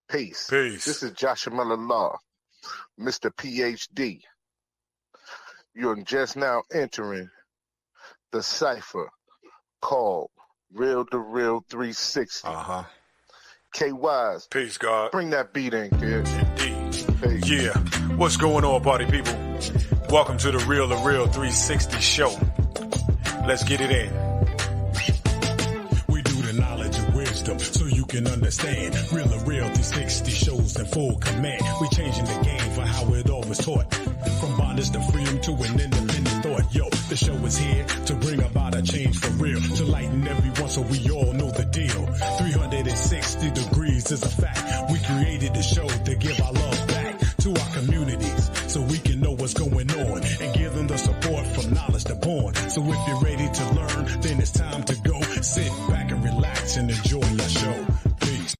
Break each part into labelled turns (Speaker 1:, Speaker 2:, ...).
Speaker 1: Peace.
Speaker 2: Peace.
Speaker 1: This is Joshua Miller Law, Mr. PhD. You're just now entering the cipher called Real to Real 360. KYs.
Speaker 2: Peace, God.
Speaker 1: Bring that beat in, kid.
Speaker 2: Indeed.
Speaker 1: Peace.
Speaker 2: Yeah. What's going on, party people? Welcome to the Real 360 show. Let's get it in.
Speaker 3: We do the knowledge and wisdom so you can understand. Real 360 shows in full command. We changing the game for how it all was taught. From bondage to freedom to an independent thought. Yo, the show is here to bring about a change for real. To lighten everyone so we all know the deal. 360 degrees is a fact. We created the show to give our love back to our communities so we can know what's going on and give them the support from knowledge to born. So if you're ready to learn, then it's time to go. Sit back and relax and enjoy your show. Peace.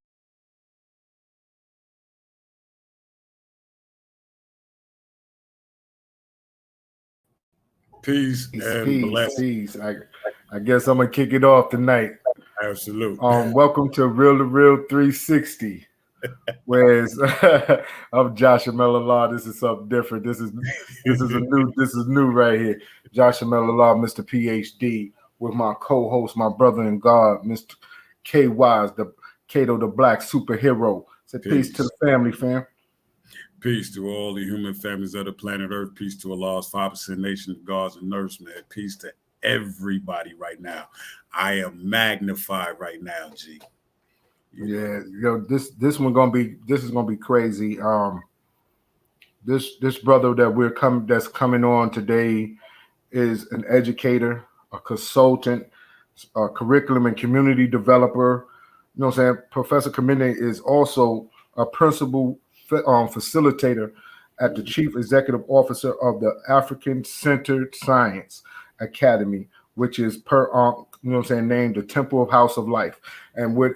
Speaker 2: Peace and blessings.
Speaker 4: Peace. I guess I'm gonna kick it off tonight.
Speaker 2: Absolutely.
Speaker 4: Welcome to Real 360. Whereas I'm Joshua Miller Law. This is something different. This is new right here. Joshua Miller Law, Mr. PhD, with my co-host, my brother in God, Mr. K Wise, the Kato the Black Superhero. Say peace to the family, fam.
Speaker 2: Peace to all the human families of the planet Earth. Peace to Allah's 5% nation of gods and nerds, man. Peace to everybody right now. I am magnified right now, G.
Speaker 4: Yeah, this is gonna be crazy. This brother that that's coming on today is an educator, a consultant, a curriculum and community developer. You know what I'm saying? Professor Kamine is also a principal facilitator at the Chief Executive Officer of the African Centered Science Academy, which is named the Temple of House of Life. And with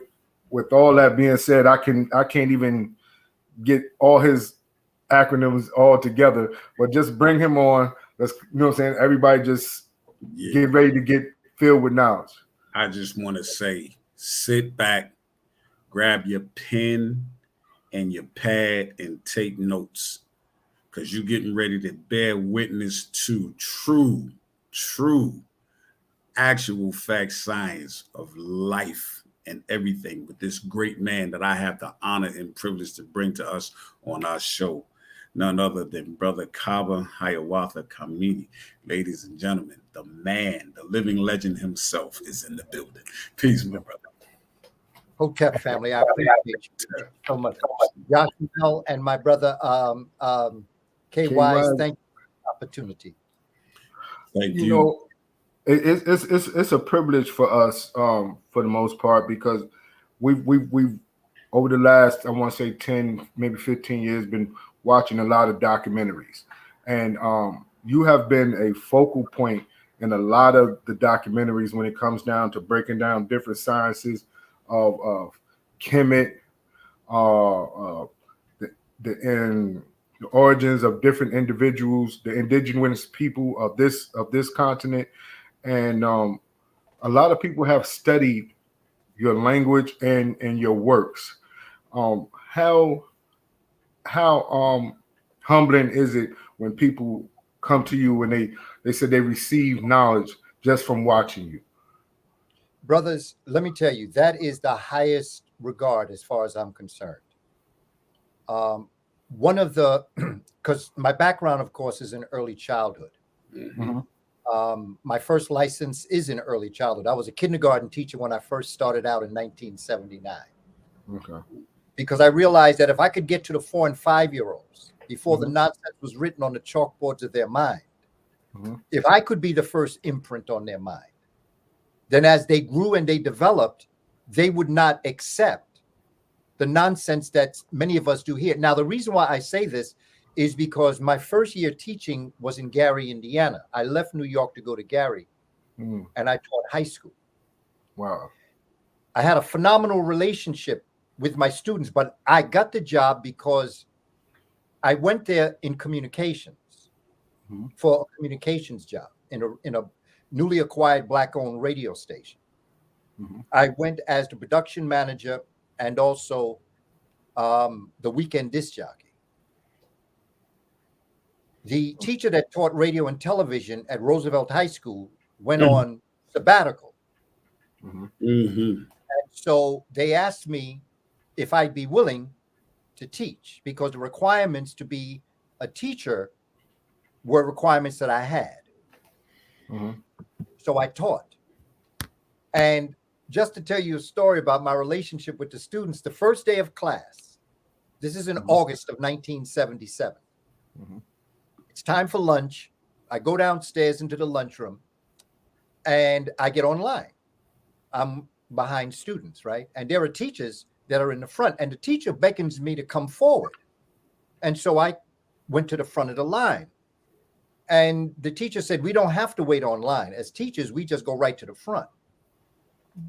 Speaker 4: all that being said, I can't even get all his acronyms all together, but just bring him on. Let's, everybody just get ready to get filled with knowledge.
Speaker 2: I just want to say, sit back, grab your pen and your pad and take notes, because you're getting ready to bear witness to true, actual fact science of life and everything with this great man that I have the honor and privilege to bring to us on our show. None other than Brother Kaba Hiawatha Kamini. Ladies and gentlemen, the man, the living legend himself is in the building. Peace, my brother.
Speaker 5: Hotep family, I appreciate you so much. Josh Mel and my brother K Wise, thank you for the opportunity.
Speaker 2: Thank you.
Speaker 4: It's a privilege for us for the most part, because we've over the last, I want to say 10, maybe 15 years, been watching a lot of documentaries, and you have been a focal point in a lot of the documentaries when it comes down to breaking down different sciences of Kemet, the origins of different individuals, the indigenous people of this continent, and a lot of people have studied your language and your works. How humbling is it when people come to you and they said they receive knowledge just from watching you?
Speaker 5: Brothers, let me tell you, that is the highest regard as far as I'm concerned. One of the, because my background, of course, is in early childhood.
Speaker 4: Mm-hmm.
Speaker 5: My first license is in early childhood. I was a kindergarten teacher when I first started out in 1979.
Speaker 4: Okay.
Speaker 5: Because I realized that if I could get to the 4 and 5-year-olds before
Speaker 4: Mm-hmm.
Speaker 5: the nonsense was written on the chalkboards of their mind,
Speaker 4: Mm-hmm.
Speaker 5: if I could be the first imprint on their mind, then as they grew and they developed, they would not accept the nonsense that many of us do here. Now, the reason why I say this is because my first year teaching was in Gary, Indiana. I left New York to go to Gary, and I taught high school.
Speaker 4: Wow.
Speaker 5: I had a phenomenal relationship with my students, but I got the job because I went there in communications for a communications job in a newly acquired Black-owned radio station. I went as the production manager and also the weekend disc jockey. The teacher that taught radio and television at Roosevelt High School went on sabbatical.
Speaker 2: Mm-hmm.
Speaker 5: So they asked me if I'd be willing to teach, because the requirements to be a teacher were requirements that I had. So I taught. And just to tell you a story about my relationship with the students, the first day of class, this is in August of 1977. It's time for lunch. I go downstairs into the lunchroom and I get online. I'm behind students, right? And there are teachers that are in the front, and the teacher beckons me to come forward. And so I went to the front of the line. And the teacher said, we don't have to wait online. As teachers, we just go right to the front.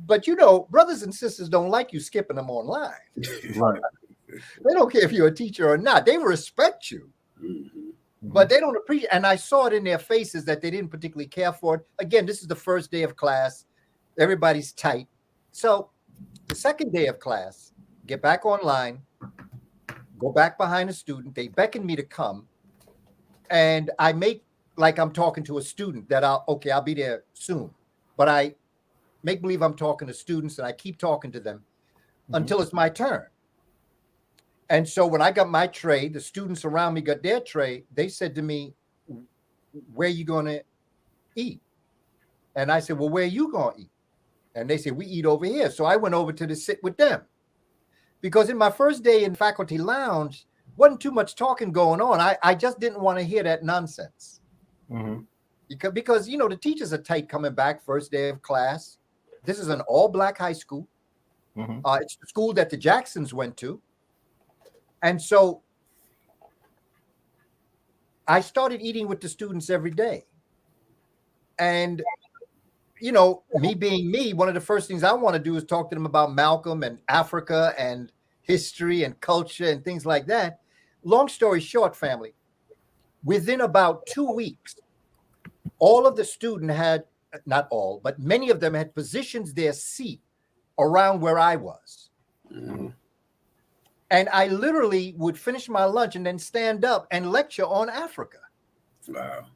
Speaker 5: But you know, brothers and sisters don't like you skipping them online.
Speaker 4: Right.
Speaker 5: They don't care if you're a teacher or not. They respect you. But they don't appreciate, and I saw it in their faces that they didn't particularly care for it. Again, this is the first day of class. Everybody's tight. So the second day of class, get back online, go back behind a student. They beckon me to come, and I make like I'm talking to a student that I'll be there soon. But I make believe I'm talking to students, and I keep talking to them until it's my turn. And so when I got my tray, the students around me got their tray. They said to me, where are you going to eat? And I said, well, where are you going to eat? And they said, we eat over here. So I went over to sit with them. Because in my first day in faculty lounge, wasn't too much talking going on. I just didn't want to hear that nonsense. Because, you know, the teachers are tight coming back first day of class. This is an all-black high school. It's the school that the Jacksons went to. And so I started eating with the students every day. And, you know, me being me, one of the first things I want to do is talk to them about Malcolm and Africa and history and culture and things like that. Long story short, family, within about 2 weeks, all of the students had, not all, but many of them had positioned their seat around where I was. And I literally would finish my lunch and then stand up and lecture on Africa.
Speaker 2: Wow.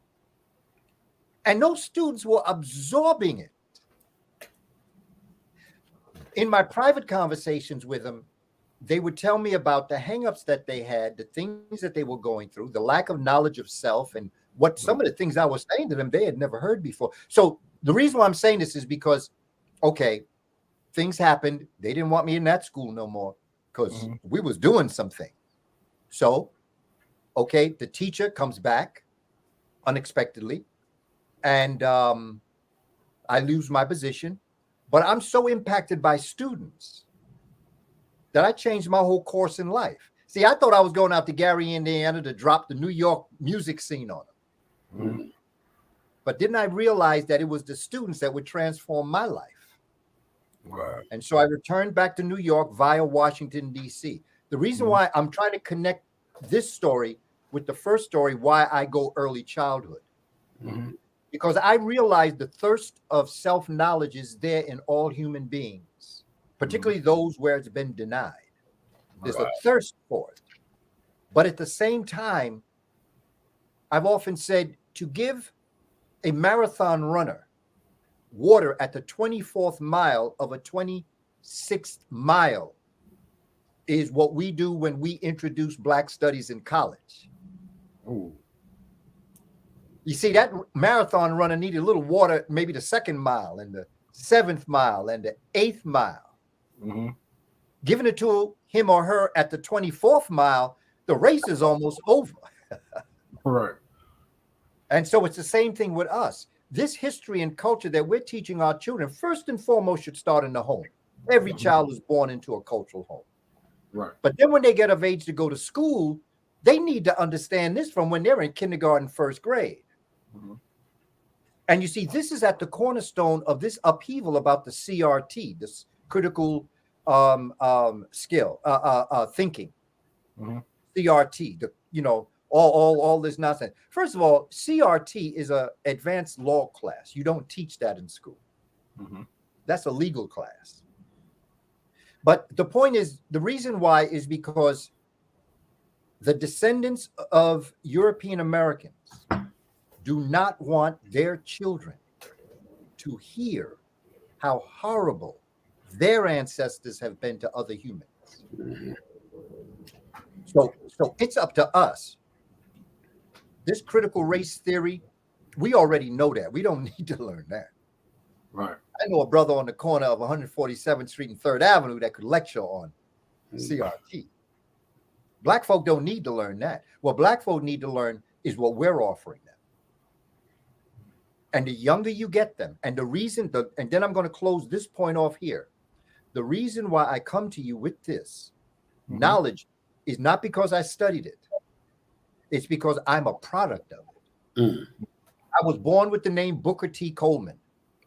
Speaker 5: And those students were absorbing it. In my private conversations with them, they would tell me about the hangups that they had, the things that they were going through, the lack of knowledge of self, and what some of the things I was saying to them they had never heard before. So the reason why I'm saying this is because, okay, things happened. They didn't want me in that school no more, because we was doing something. So, okay, the teacher comes back unexpectedly, and I lose my position. But I'm so impacted by students that I changed my whole course in life. See, I thought I was going out to Gary, Indiana to drop the New York music scene on them. But didn't I realize that it was the students that would transform my life?
Speaker 2: Wow.
Speaker 5: And so I returned back to New York via Washington, D.C. The reason why I'm trying to connect this story with the first story, why I go early childhood, because I realized the thirst of self-knowledge is there in all human beings, particularly those where it's been denied. There's a thirst for it. But at the same time, I've often said to give a marathon runner water at the 24th mile of a 26th mile is what we do when we introduce Black studies in college.
Speaker 4: Ooh.
Speaker 5: You see, that marathon runner needed a little water, maybe the 2nd mile and the 7th mile and the 8th mile. Giving it to him or her at the 24th mile, the race is almost over.
Speaker 4: Right.
Speaker 5: And so it's the same thing with us. This history and culture that we're teaching our children, first and foremost, should start in the home. Every child is born into a cultural home.
Speaker 4: Right.
Speaker 5: But then when they get of age to go to school, they need to understand this from when they're in kindergarten, 1st grade. And you see, this is at the cornerstone of this upheaval about the CRT, this critical skill, thinking. CRT, all this nonsense. First of all, CRT is a advanced law class. You don't teach that in school. That's a legal class. But the point is, the reason why is because the descendants of European Americans do not want their children to hear how horrible their ancestors have been to other humans. So it's up to us. This critical race theory, we already know that. We don't need to learn that.
Speaker 4: Right.
Speaker 5: I know a brother on the corner of 147th Street and 3rd Avenue that could lecture on CRT. Black folk don't need to learn that. What black folk need to learn is what we're offering them. And the younger you get them, and the reason, and then I'm going to close this point off here. The reason why I come to you with this knowledge is not because I studied it. It's because I'm a product of it. I was born with the name Booker T. Coleman.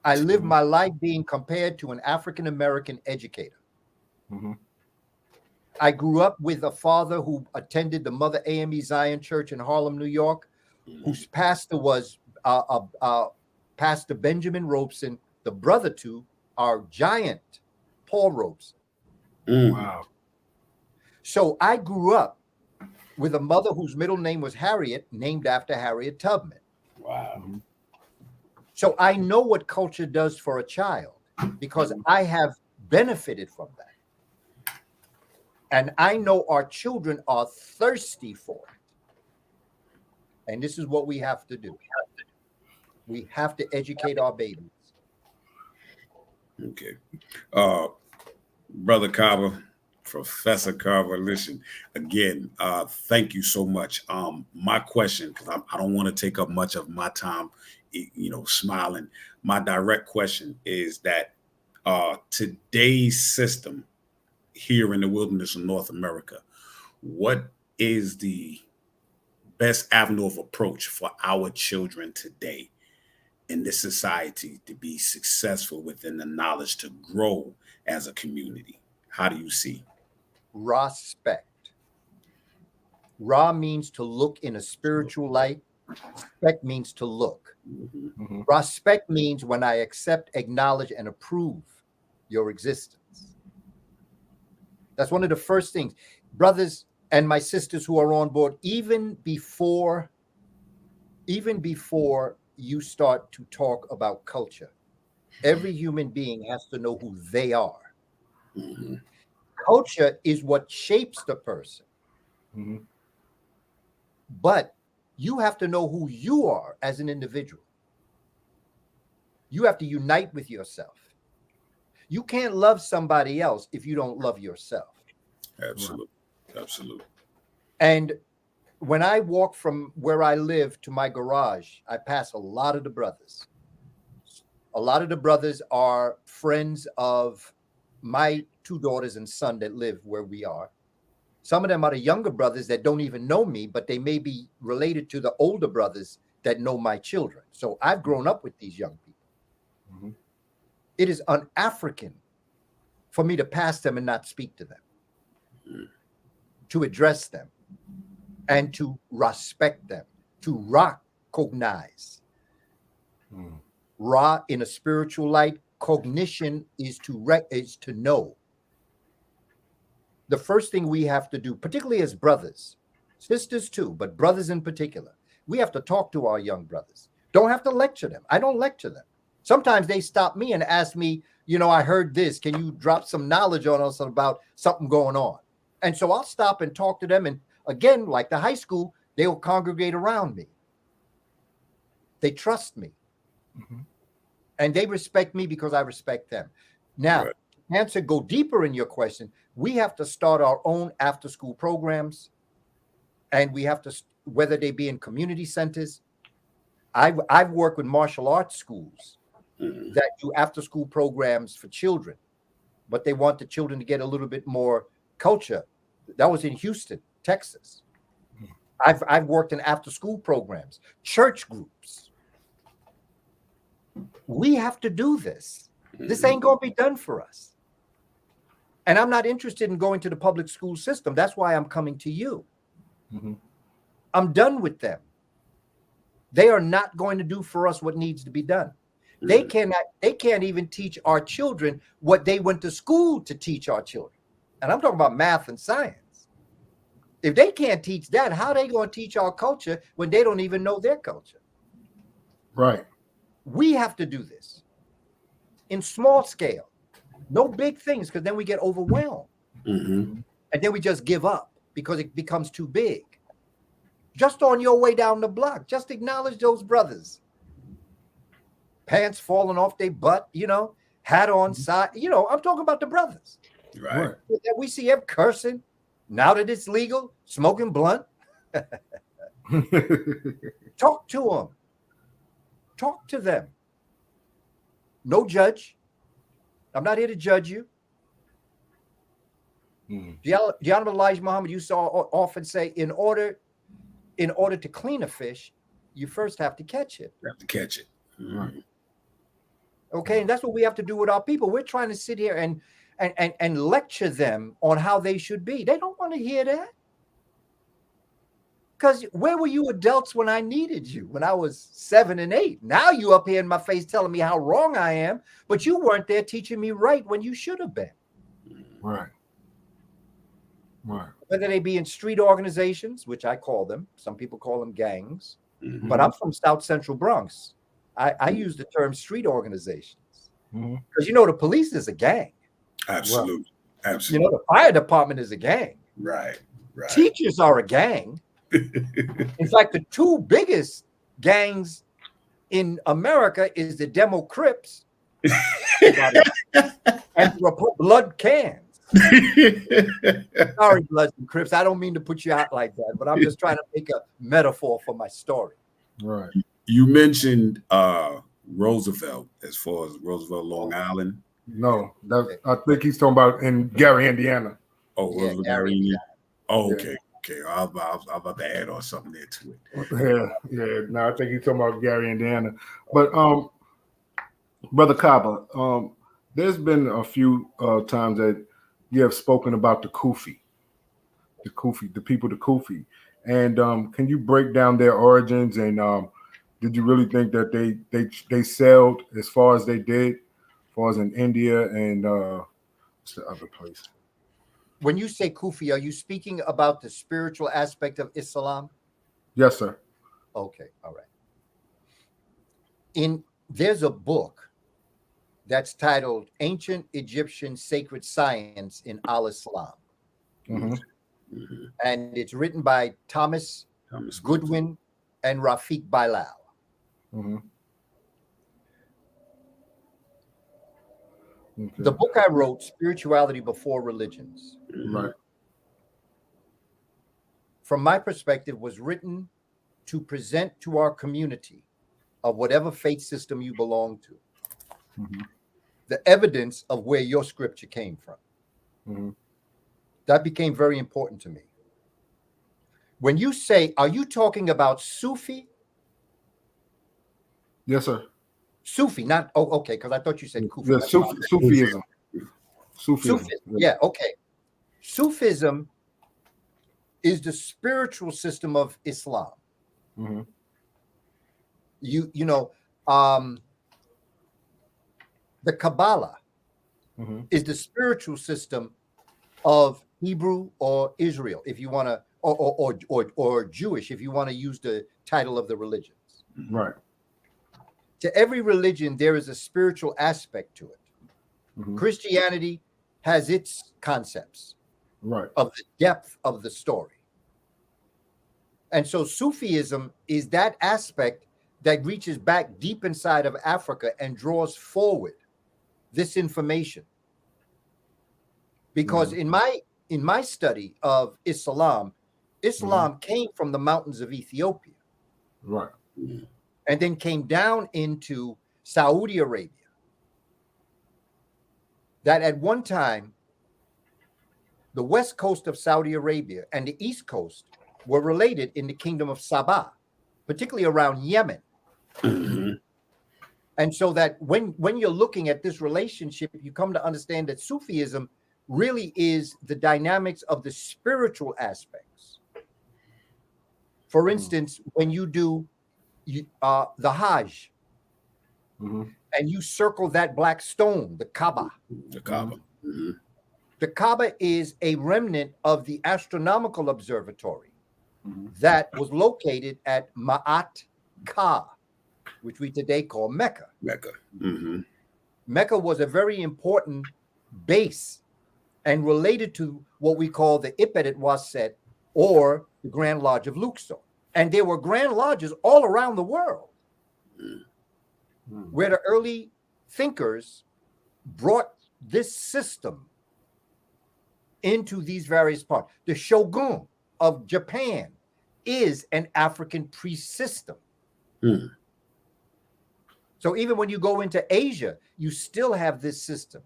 Speaker 5: I lived my life being compared to an African-American educator. I grew up with a father who attended the Mother AME Zion Church in Harlem, New York, whose pastor was Pastor Benjamin Robeson, the brother to our giant Paul Robeson.
Speaker 4: Wow.
Speaker 5: So I grew up with a mother whose middle name was Harriet, named after Harriet Tubman.
Speaker 2: Wow.
Speaker 5: So I know what culture does for a child because I have benefited from that. And I know our children are thirsty for it. And this is what we have to do. We have to educate our babies.
Speaker 2: Okay. Brother Kaba, Professor Kaba, listen, again, thank you so much. My question, because I don't want to take up much of my time, smiling. My direct question is that today's system here in the wilderness of North America, what is the best avenue of approach for our children today in this society to be successful within the knowledge to grow as a community? How do you see?
Speaker 5: Respect. Ra means to look in a spiritual light. Respect means to look. Respect means when I accept, acknowledge, and approve your existence. That's one of the first things. Brothers and my sisters who are on board, even before you start to talk about culture, every human being has to know who they are. Culture is what shapes the person. But you have to know who you are as an individual. You have to unite with yourself. You can't love somebody else if you don't love yourself.
Speaker 2: Absolutely. Absolutely.
Speaker 5: And when I walk from where I live to my garage, I pass a lot of the brothers. A lot of the brothers are friends of my 2 daughters and son that live where we are. Some of them are the younger brothers that don't even know me, but they may be related to the older brothers that know my children. So I've grown up with these young people. It is un-African for me to pass them and not speak to them, to address them, and to respect them, to recognize. Ra in a spiritual light, cognition is to know. The first thing we have to do, particularly as brothers, sisters too, but brothers in particular, we have to talk to our young brothers. Don't have to lecture them. I don't lecture them. Sometimes they stop me and ask me, I heard this. Can you drop some knowledge on us about something going on? And so I'll stop and talk to them. And again, like the high school, they will congregate around me. They trust me. And they respect me because I respect them. Now, to go deeper in your question, we have to start our own after-school programs. And we have to, whether they be in community centers. I've worked with martial arts schools that do after-school programs for children, but they want the children to get a little bit more culture. That was in Houston, Texas. I've worked in after-school programs, church groups. We have to do this. This ain't going to be done for us. And I'm not interested in going to the public school system. That's why I'm coming to you. I'm done with them. They are not going to do for us what needs to be done. They can't even teach our children what they went to school to teach our children. And I'm talking about math and science. If they can't teach that, how are they going to teach our culture when they don't even know their culture?
Speaker 4: Right.
Speaker 5: We have to do this in small scale. No big things, because then we get overwhelmed.
Speaker 2: Mm-hmm.
Speaker 5: And then we just give up because it becomes too big. Just on your way down the block, just acknowledge those brothers. Pants falling off their butt, hat on side. I'm talking about the brothers.
Speaker 2: Right.
Speaker 5: We see them cursing now that it's legal, smoking blunt. Talk to them. Talk to them. No judge. I'm not here to judge you. The Honorable Elijah Muhammad, you saw often say, in order to clean a fish, you first have to catch it.
Speaker 2: You have to catch it. Mm-hmm.
Speaker 5: Okay, and that's what we have to do with our people. We're trying to sit here and lecture them on how they should be. They don't want to hear that. Because where were you adults when I needed you, when I was 7 and 8? Now you up here in my face telling me how wrong I am, but you weren't there teaching me right when you should have been.
Speaker 4: Right.
Speaker 5: Whether they be in street organizations, which I call them, some people call them gangs,
Speaker 2: Mm-hmm.
Speaker 5: but I'm from South Central Bronx. I use the term street organizations because the police is a gang.
Speaker 2: Absolutely. Absolutely.
Speaker 5: The fire department is a gang.
Speaker 2: Right.
Speaker 5: Teachers are a gang. In fact, the two biggest gangs in America is the Demo Crips and Blood Cans. Sorry, Bloods and Crips. I don't mean to put you out like that, but I'm just trying to make a metaphor for my story.
Speaker 4: Right.
Speaker 2: You mentioned Roosevelt, as far as Roosevelt, Long Island.
Speaker 4: No, I think he's talking about in Gary, Indiana.
Speaker 2: Oh,
Speaker 5: Yeah,
Speaker 2: Roosevelt,
Speaker 5: Gary,
Speaker 2: Indiana. Oh, okay.
Speaker 4: Yeah.
Speaker 2: Okay, I was about to add on something there to it.
Speaker 4: Yeah. No, I think he's talking about Gary, Indiana. But Brother Kaba, there's been a few times that you have spoken about the Kufi, the people, the Kufi, and can you break down their origins? And did you really think that they sailed as far as they did, as far as in India and what's the other place?
Speaker 5: When you say Kufi, are you speaking about the spiritual aspect of Islam?
Speaker 4: Yes, sir.
Speaker 5: Okay, all right. There's a book that's titled Ancient Egyptian Sacred Science in Al-Islam.
Speaker 4: Mm-hmm.
Speaker 2: Mm-hmm.
Speaker 5: And it's written by Thomas Goodwin and Rafiq Bilal.
Speaker 4: Mm-hmm. Okay.
Speaker 5: The book I wrote, Spirituality Before Religions,
Speaker 4: Right.
Speaker 5: from my perspective, was written to present to our community of whatever faith system you belong to, the evidence of where your scripture came from.
Speaker 4: Mm-hmm.
Speaker 5: That became very important to me. When you say, are you talking about Sufi?
Speaker 4: Yes, sir.
Speaker 5: Sufi, not, okay, because I thought you said Kufi.
Speaker 4: Yeah, Sufism.
Speaker 5: Sufism, yeah, okay. Sufism is the spiritual system of Islam.
Speaker 4: Mm-hmm.
Speaker 5: The Kabbalah is the spiritual system of Hebrew or Israel, if you want to, or Jewish, if you want to use the title of the religions.
Speaker 4: Right.
Speaker 5: To every religion, there is a spiritual aspect to it.
Speaker 4: Mm-hmm.
Speaker 5: Christianity has its concepts of the depth of the story. And so Sufism is that aspect that reaches back deep inside of Africa and draws forward this information. Because in my study of Islam came from the mountains of Ethiopia.
Speaker 4: Right.
Speaker 5: And then came down into Saudi Arabia. That at one time, the west coast of Saudi Arabia and the east coast were related in the kingdom of Sabah, particularly around Yemen.
Speaker 2: Mm-hmm.
Speaker 5: And so that when you're looking at this relationship, you come to understand that Sufism really is the dynamics of the spiritual aspects. For instance, when you do the Hajj, and you circle that black stone, the Kaba.
Speaker 2: The Kaba. Mm-hmm.
Speaker 5: The Kaba is a remnant of the astronomical observatory that was located at Ma'at Ka, which we today call Mecca.
Speaker 2: Mecca. Mm-hmm.
Speaker 5: Mecca was a very important base and related to what we call the Ipet Waset, or the Grand Lodge of Luxor. And there were Grand Lodges all around the world where the early thinkers brought this system into these various parts. The shogun of Japan is an African priest system. So even when you go into Asia, you still have this system.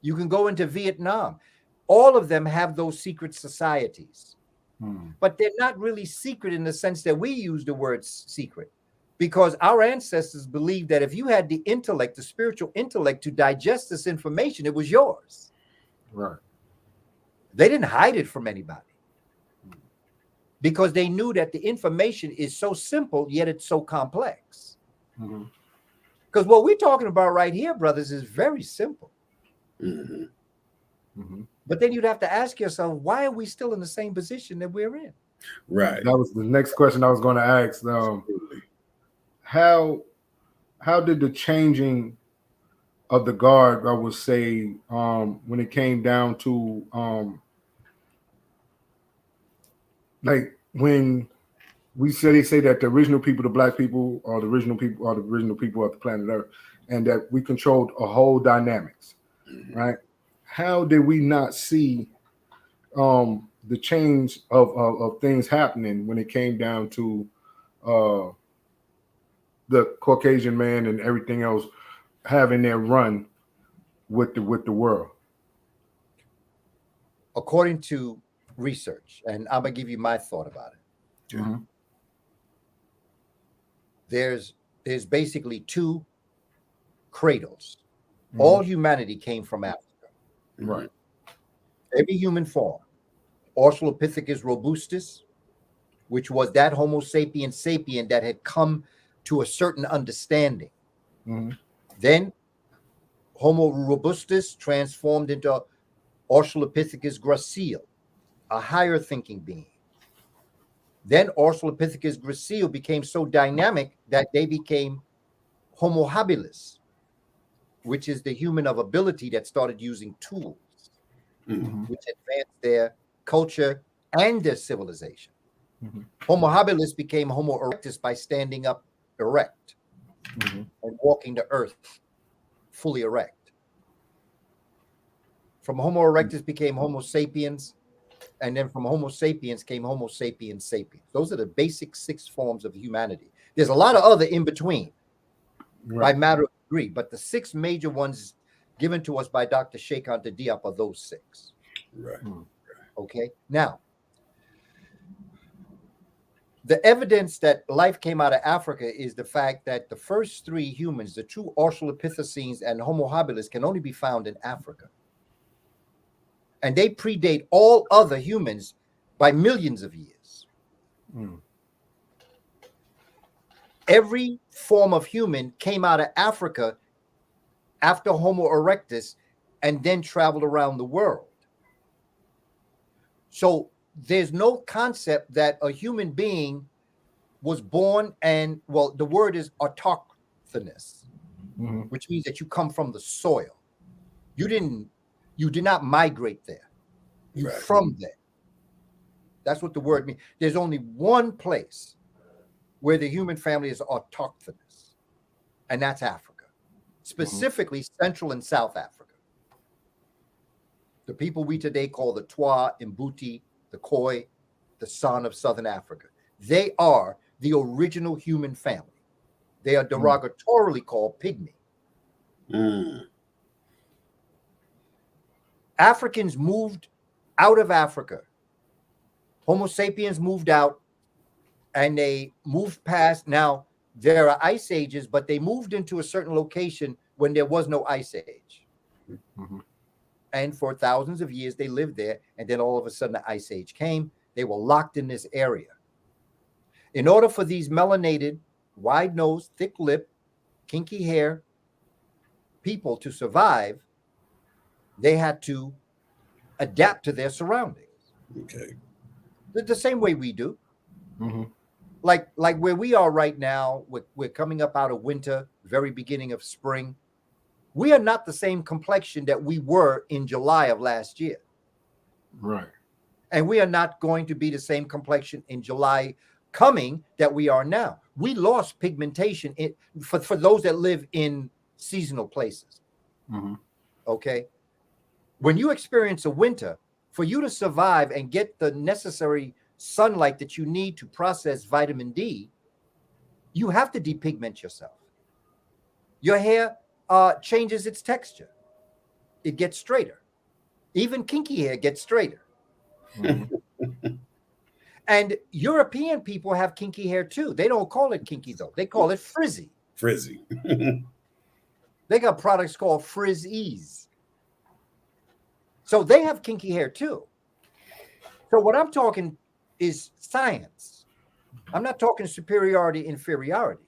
Speaker 5: You can go into Vietnam. All of them have those secret societies. But they're not really secret in the sense that we use the word secret, because our ancestors believed that if you had the intellect, the spiritual intellect to digest this information, it was yours.
Speaker 4: Right.
Speaker 5: They didn't hide it from anybody because they knew that the information is so simple, yet it's so complex. Because what we're talking about right here, brothers, is very simple. But then you'd have to ask yourself, why are we still in the same position that we're in?
Speaker 2: Right.
Speaker 4: That was the next question I was going to ask. How did the changing of the guard, I would say, when it came down to like when we say, they say that the original people, the black people, are the original people of the planet Earth, and that we controlled a whole dynamics, right? How did we not see the change of things happening when it came down to the Caucasian man and everything else having their run with the world?
Speaker 5: According to research, and I'm gonna give you my thought about it. There's basically two cradles. All humanity came from Africa.
Speaker 4: Right.
Speaker 5: Every human form, Australopithecus robustus, which was that Homo sapiens sapien that had come to a certain understanding. Then Homo robustus transformed into Australopithecus gracile, a higher thinking being. Then Australopithecus gracile became so dynamic that they became Homo habilis, which is the human of ability that started using tools, which advanced their culture and their civilization. Homo habilis became Homo erectus by standing up erect and walking the earth fully erect. From Homo erectus became Homo sapiens, and then from Homo sapiens came Homo sapiens sapiens. Those are the basic 6 forms of humanity. There's a lot of other in between by matter of degree, but the 6 major ones given to us by Dr. Sheikh Anta Diop are those 6.
Speaker 2: Right.
Speaker 5: Okay. Now, the evidence that life came out of Africa is the fact that the first 3 humans, the true Australopithecines and Homo habilis, can only be found in Africa. And they predate all other humans by millions of years. Every form of human came out of Africa after Homo erectus and then traveled around the world. So there's no concept that a human being was born and, well, the word is autochthonous, which means that you come from the soil. You did not migrate there. You're from there. That's what the word means. There's only one place where the human family is autochthonous, and that's Africa, specifically Central and South Africa. The people we today call the Twa, Mbuti, the Khoi, the San of Southern Africa. They are the original human family. They are derogatorily called pygmy. Africans moved out of Africa. Homo sapiens moved out and they moved past. Now, there are ice ages, but they moved into a certain location when there was no ice age. And for thousands of years, they lived there. And then all of a sudden, the ice age came. They were locked in this area. In order for these melanated, wide nose, thick lip, kinky hair, people to survive, they had to adapt to their surroundings.
Speaker 2: Okay.
Speaker 5: The same way we do.
Speaker 4: Mm-hmm.
Speaker 5: Like where we are right now, we're coming up out of winter, very beginning of spring. We are not the same complexion that we were in July of last year.
Speaker 4: Right.
Speaker 5: And we are not going to be the same complexion in July coming that we are now. We lost pigmentation for those that live in seasonal places.
Speaker 4: Mm-hmm.
Speaker 5: Okay. When you experience a winter, for you to survive and get the necessary sunlight that you need to process vitamin D, you have to depigment yourself. Your hair changes its texture. It gets straighter. Even kinky hair gets straighter.
Speaker 4: Mm-hmm.
Speaker 5: And European people have kinky hair too. They don't call it kinky though. They call it frizzy.
Speaker 2: Frizzy.
Speaker 5: They got products called Frizz Ease. So they have kinky hair too. So what I'm talking is science. I'm not talking superiority, inferiority.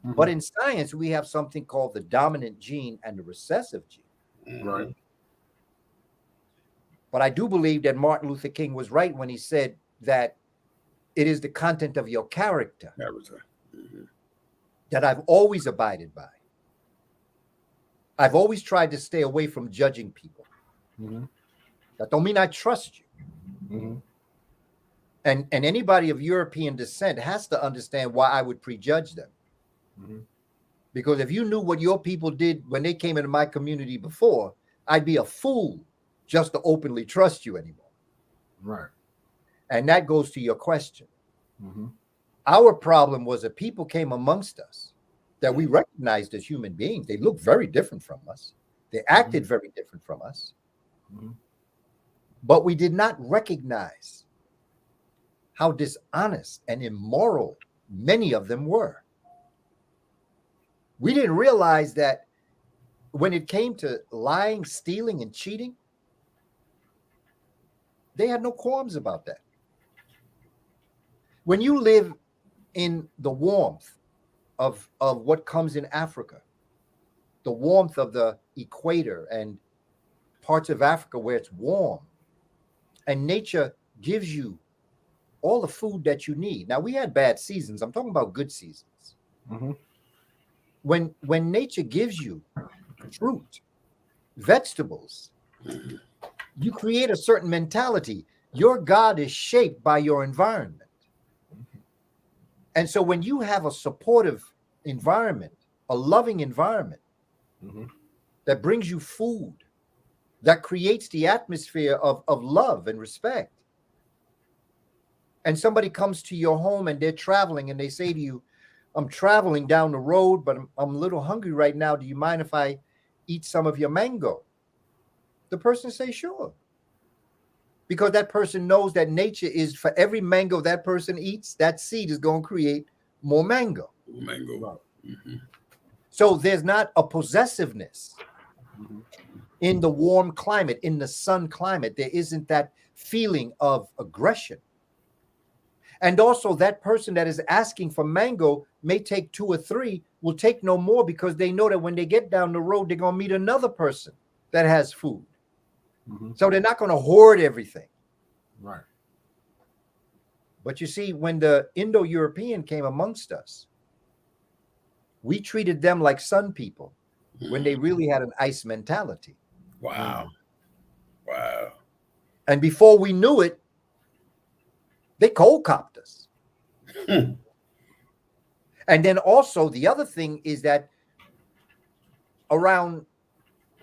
Speaker 4: Mm-hmm.
Speaker 5: But in science, we have something called the dominant gene and the recessive gene.
Speaker 4: Right.
Speaker 5: But I do believe that Martin Luther King was right when he said that it is the content of your character that I've always abided by. I've always tried to stay away from judging people.
Speaker 4: Mm-hmm.
Speaker 5: That don't mean I trust you.
Speaker 4: Mm-hmm.
Speaker 5: And anybody of European descent has to understand why I would prejudge them.
Speaker 4: Mm-hmm.
Speaker 5: Because if you knew what your people did when they came into my community before, I'd be a fool just to openly trust you anymore.
Speaker 4: Right.
Speaker 5: And that goes to your question.
Speaker 4: Mm-hmm.
Speaker 5: Our problem was that people came amongst us that we recognized as human beings. They looked very different from us. They acted very different from us.
Speaker 4: Mm-hmm.
Speaker 5: But we did not recognize how dishonest and immoral many of them were. We didn't realize that when it came to lying, stealing, and cheating, they had no qualms about that. When you live in the warmth of what comes in Africa, the warmth of the equator and parts of Africa where it's warm, and nature gives you all the food that you need. Now, we had bad seasons. I'm talking about good seasons.
Speaker 4: Mm-hmm.
Speaker 5: When nature gives you fruit, vegetables, you create a certain mentality. Your God is shaped by your environment. And so when you have a supportive environment, a loving environment that brings you food, that creates the atmosphere of love and respect, and somebody comes to your home and they're traveling and they say to you, I'm traveling down the road, but I'm a little hungry right now. Do you mind if I eat some of your mango? The person says, sure. Because that person knows that nature is, for every mango that person eats, that seed is going to create more mango.
Speaker 2: Mango. Mm-hmm.
Speaker 5: So there's not a possessiveness in the warm climate, in the sun climate. There isn't that feeling of aggression. And also that person that is asking for mango may take 2 or 3, will take no more because they know that when they get down the road, they're going to meet another person that has food. So they're not going to hoard everything.
Speaker 4: Right.
Speaker 5: But you see, when the Indo-European came amongst us, we treated them like sun people when they really had an ice mentality.
Speaker 2: Wow. Wow.
Speaker 5: And before we knew it, they cold copped us. And then also the other thing is that around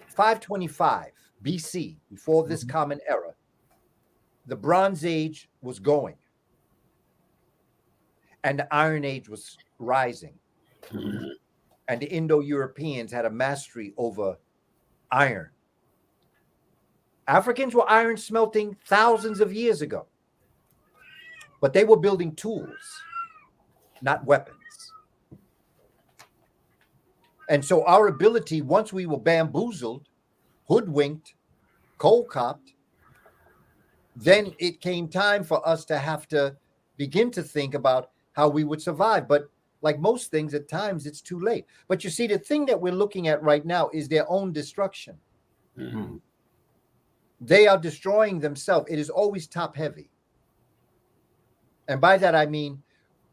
Speaker 5: 525 BC, before this common era, the Bronze Age was going and the Iron Age was rising. And the Indo-Europeans had a mastery over iron. Africans were iron smelting thousands of years ago, but they were building tools, not weapons. And so our ability, once we were bamboozled, hoodwinked, cold copped, then it came time for us to have to begin to think about how we would survive. But like most things, at times it's too late. But you see, the thing that we're looking at right now is their own destruction.
Speaker 2: Mm-hmm.
Speaker 5: They are destroying themselves. It is always top heavy. And by that, I mean,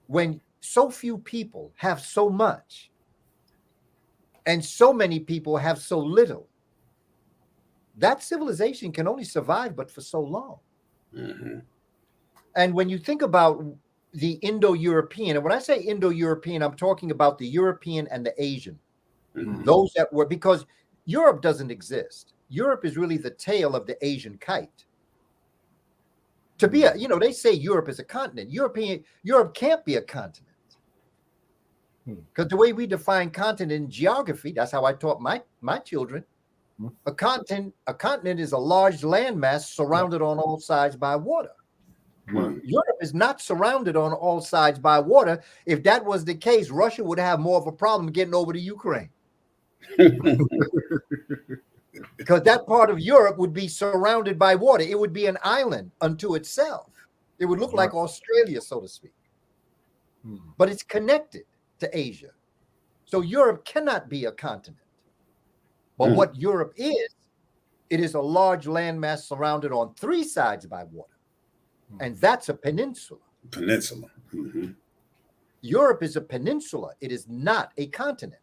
Speaker 5: when so few people have so much and so many people have so little, that civilization can only survive but for so long.
Speaker 2: Mm-hmm.
Speaker 5: And when you think about the Indo-European, and when I say Indo-European, I'm talking about the European and the Asian.
Speaker 2: Mm-hmm.
Speaker 5: Those that were, because Europe doesn't exist. Europe is really the tail of the Asian kite. To be a, they say Europe is a continent. Europe can't be a continent. Because the way we define continent in geography, that's how I taught my children. A continent is a large landmass surrounded on all sides by water. Europe is not surrounded on all sides by water. If that was the case, Russia would have more of a problem getting over to Ukraine. Because that part of Europe would be surrounded by water. It would be an island unto itself. It would look like Australia, so to speak. But it's connected to Asia. So Europe cannot be a continent. But what Europe is, it is a large landmass surrounded on three sides by water. And that's a peninsula.
Speaker 2: Peninsula. Mm-hmm.
Speaker 5: Europe is a peninsula. It is not a continent.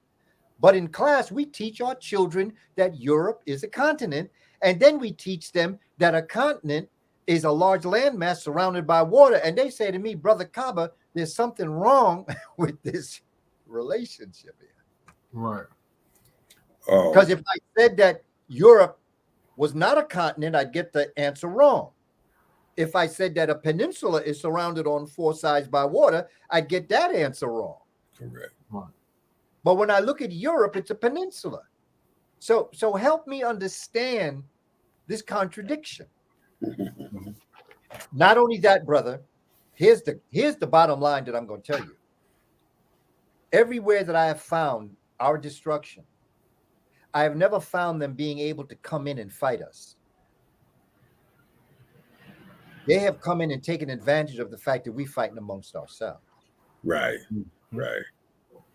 Speaker 5: But in class, we teach our children that Europe is a continent. And then we teach them that a continent is a large landmass surrounded by water. And they say to me, Brother Kaba, there's something wrong with this relationship here.
Speaker 4: Right.
Speaker 5: Because if I said that Europe was not a continent, I'd get the answer wrong. If I said that a peninsula is surrounded on four sides by water, I'd get that answer wrong.
Speaker 2: Correct.
Speaker 4: Right.
Speaker 5: But when I look at Europe, it's a peninsula. So help me understand this contradiction. Not only that, brother, here's the bottom line that I'm going to tell you. Everywhere that I have found our destruction, I have never found them being able to come in and fight us. They have come in and taken advantage of the fact that we're fighting amongst ourselves.
Speaker 2: Right. Right.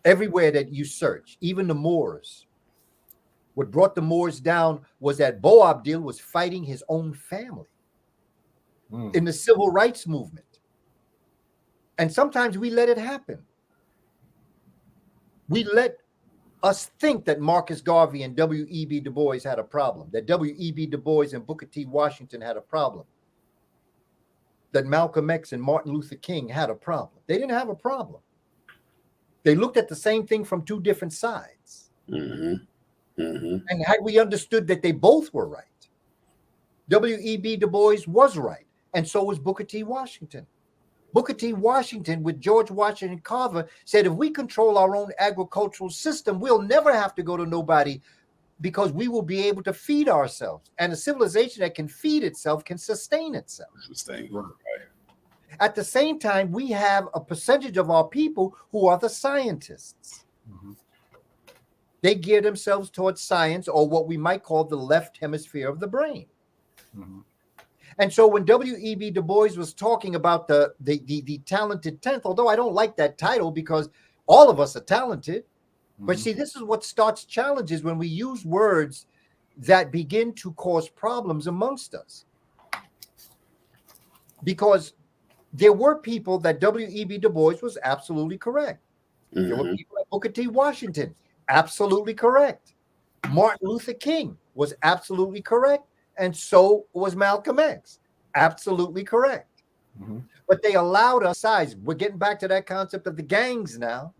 Speaker 5: Everywhere that you search, even the Moors, what brought the Moors down was that Boabdil was fighting his own family in the civil rights movement. And sometimes we let it happen. We let us think that Marcus Garvey and W.E.B. Du Bois had a problem, that W.E.B. Du Bois and Booker T. Washington had a problem, that Malcolm X and Martin Luther King had a problem. They didn't have a problem. They looked at the same thing from two different sides. And had we understood that they both were right, W.E.B. Du Bois was right, and so was Booker T. Washington. Booker T. Washington, with George Washington Carver, said if we control our own agricultural system, we'll never have to go to nobody because we will be able to feed ourselves. And a civilization that can feed itself can sustain itself.
Speaker 2: Right.
Speaker 5: At the same time, we have a percentage of our people who are the scientists. They gear themselves towards science, or what we might call the left hemisphere of the brain. And so when W.E.B. Du Bois was talking about the talented 10th, although I don't like that title because all of us are talented, but see, this is what starts challenges when we use words that begin to cause problems amongst us. Because there were people that W.E.B. Du Bois was absolutely correct. There were people like Booker T. Washington, absolutely correct. Martin Luther King was absolutely correct. And so was Malcolm X. Absolutely correct. But they allowed us size. We're getting back to that concept of the gangs now.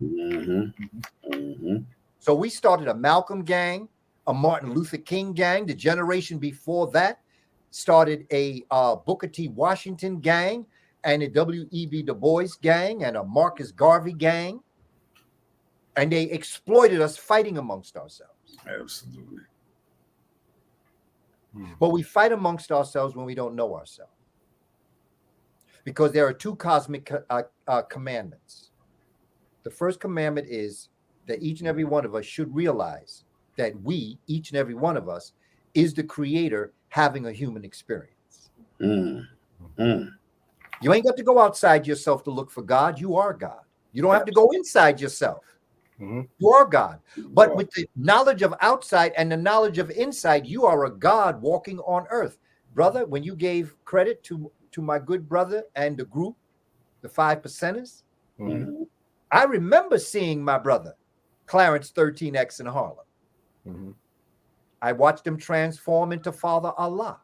Speaker 5: So we started a Malcolm gang, a Martin Luther King gang. The generation before that started a Booker T. Washington gang, and a W.E.B. Du Bois gang, and a Marcus Garvey gang. And they exploited us fighting amongst ourselves.
Speaker 2: Absolutely.
Speaker 5: But we fight amongst ourselves when we don't know ourselves. Because there are two cosmic commandments. The first commandment is that each and every one of us should realize that we, each and every one of us, is the creator having a human experience. You ain't got to go outside yourself to look for God. You are God. You don't have to go inside yourself. You are God. But with the knowledge of outside and the knowledge of inside, you are a God walking on earth. Brother, when you gave credit to my good brother and the group, the 5 percenters, I remember seeing my brother, Clarence 13X in Harlem. I watched him transform into Father Allah.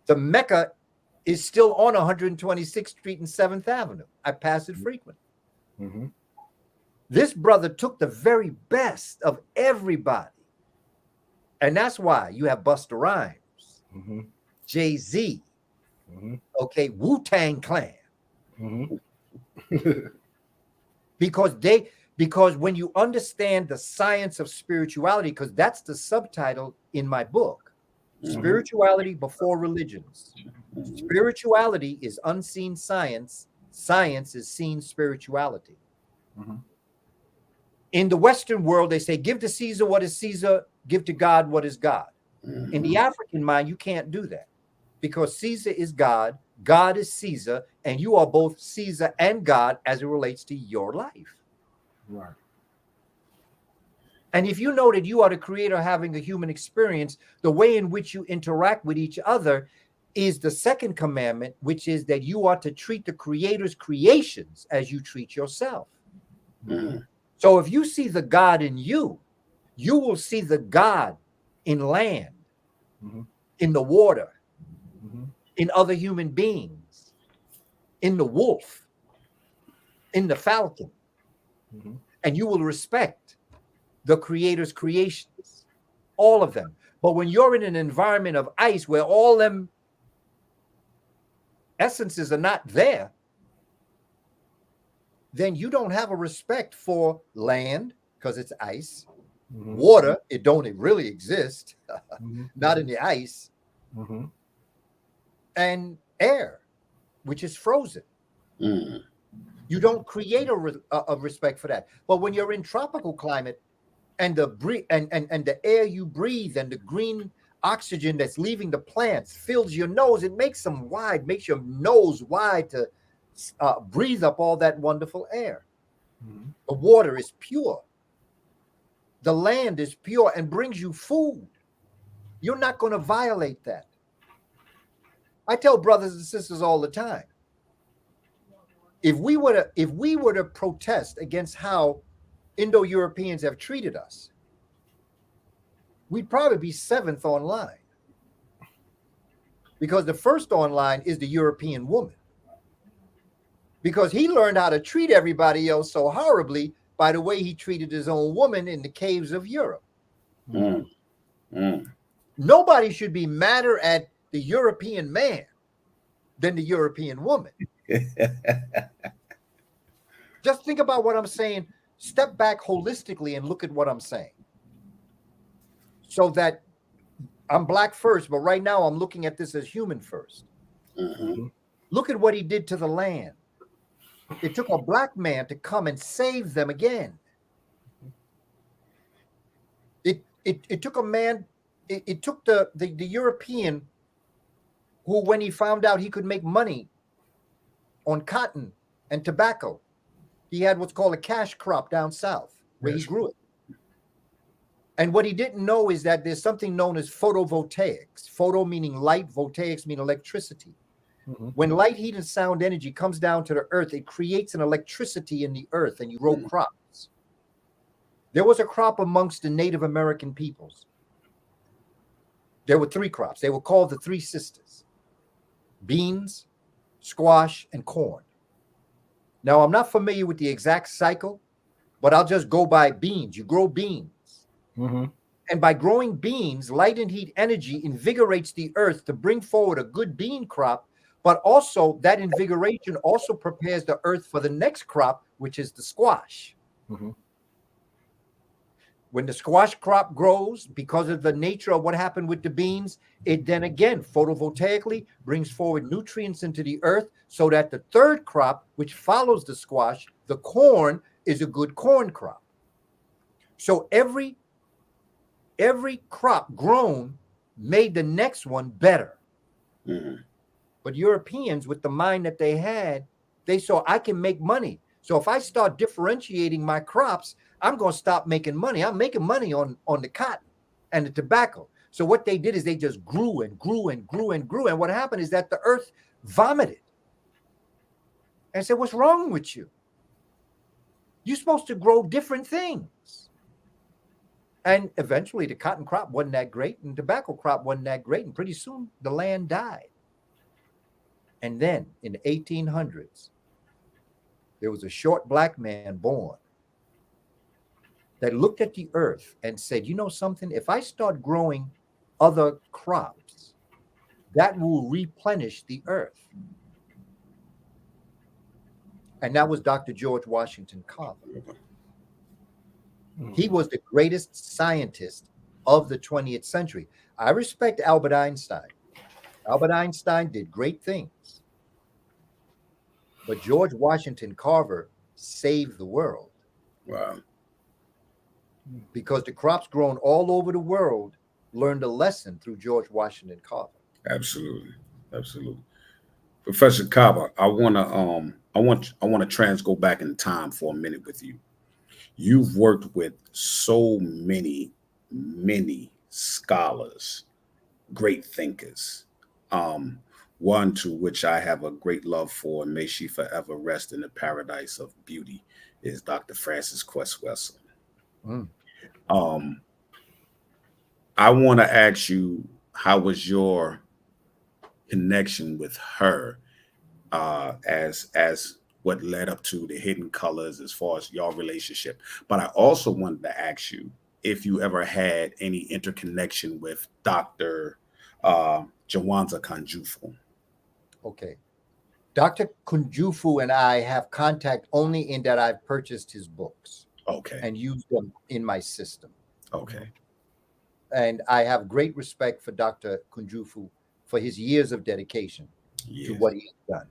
Speaker 5: The Mecca is still on 126th Street and 7th Avenue. I pass it frequently. This brother took the very best of everybody. And that's why you have Busta Rhymes, Jay-Z, okay, Wu-Tang Clan. Because when you understand the science of spirituality, because that's the subtitle in my book, Spirituality Before Religions. Spirituality is unseen science. Science is seen spirituality. In the Western world, they say, give to Caesar what is Caesar, give to God what is God. In the African mind, you can't do that because Caesar is God, God is Caesar, and you are both Caesar and God as it relates to your life.
Speaker 4: Right.
Speaker 5: And if you know that you are the creator having a human experience, the way in which you interact with each other is the second commandment, which is that you are to treat the creator's creations as you treat yourself. So if you see the God in you, you will see the God in land, in the water, in other human beings, in the wolf, in the falcon. And you will respect the creator's creations, all of them. But when you're in an environment of ice where all them essences are not there, then you don't have a respect for land because it's ice. Water, it don't really exist, not in the ice. And air, which is frozen. You don't create a respect for that. But when you're in tropical climate and the air you breathe and the green oxygen that's leaving the plants fills your nose, it makes them wide, makes your nose wide to breathe up all that wonderful air. The water is pure. The land is pure and brings you food. You're not going to violate that. I tell brothers and sisters all the time, if we were to protest against how Indo-Europeans have treated us, we'd probably be 7th online. Because the first online is the European woman. Because he learned how to treat everybody else so horribly by the way he treated his own woman in the caves of Europe. Nobody should be madder at the European man than the European woman. Just think about what I'm saying. Step back holistically and look at what I'm saying. So that I'm black first, but right now I'm looking at this as human first. Look at what he did to the land. It took a black man to come and save them again. It took a man, it took the European who, when he found out he could make money on cotton and tobacco, he had what's called a cash crop down south where he grew it. And what he didn't know is that there's something known as photovoltaics. Photo meaning light, voltaics mean electricity. When light, heat, and sound energy comes down to the earth, it creates an electricity in the earth and you grow crops. There was a crop amongst the Native American peoples. There were 3 crops. They were called the 3 sisters: beans, squash, and corn. Now, I'm not familiar with the exact cycle, but I'll just go by beans. You grow beans. And by growing beans, light and heat energy invigorates the earth to bring forward a good bean crop, but also that invigoration also prepares the earth for the next crop, which is the squash. When the squash crop grows, because of the nature of what happened with the beans, it then again photovoltaically brings forward nutrients into the earth so that the third crop, which follows the squash, the corn, is a good corn crop. So every crop grown made the next one better. But Europeans, with the mind that they had, they saw, I can make money. So if I start differentiating my crops, I'm going to stop making money. I'm making money on the cotton and the tobacco. So what they did is they just grew and grew and grew and grew. And what happened is that the earth vomited and said, what's wrong with you? You're supposed to grow different things. And eventually the cotton crop wasn't that great and tobacco crop wasn't that great. And pretty soon the land died. And then in the 1800s, there was a short black man born that looked at the earth and said, you know something, if I start growing other crops, that will replenish the earth. And that was Dr. George Washington Carver. He was the greatest scientist of the 20th century. I respect Albert Einstein. Albert Einstein did great things. But George Washington Carver saved the world.
Speaker 2: Wow.
Speaker 5: Because the crops grown all over the world learned a lesson through George Washington Carver.
Speaker 2: Absolutely. Absolutely. Professor Kaba, I want to go back in time for a minute with you. You've worked with so many scholars, great thinkers. One to which I have a great love for, and may she forever rest in the paradise of beauty, is Dr. Frances Cress Welsing. I want to ask you, how was your connection with her as what led up to the Hidden Colors as far as your relationship? But I also wanted to ask you if you ever had any interconnection with Dr. Jawanza Kunjufu.
Speaker 5: Okay. Dr. Kunjufu and I have contact only in that I've purchased his books.
Speaker 2: Okay.
Speaker 5: And used them in my system.
Speaker 2: Okay.
Speaker 5: And I have great respect for Dr. Kunjufu for his years of dedication to what he has done.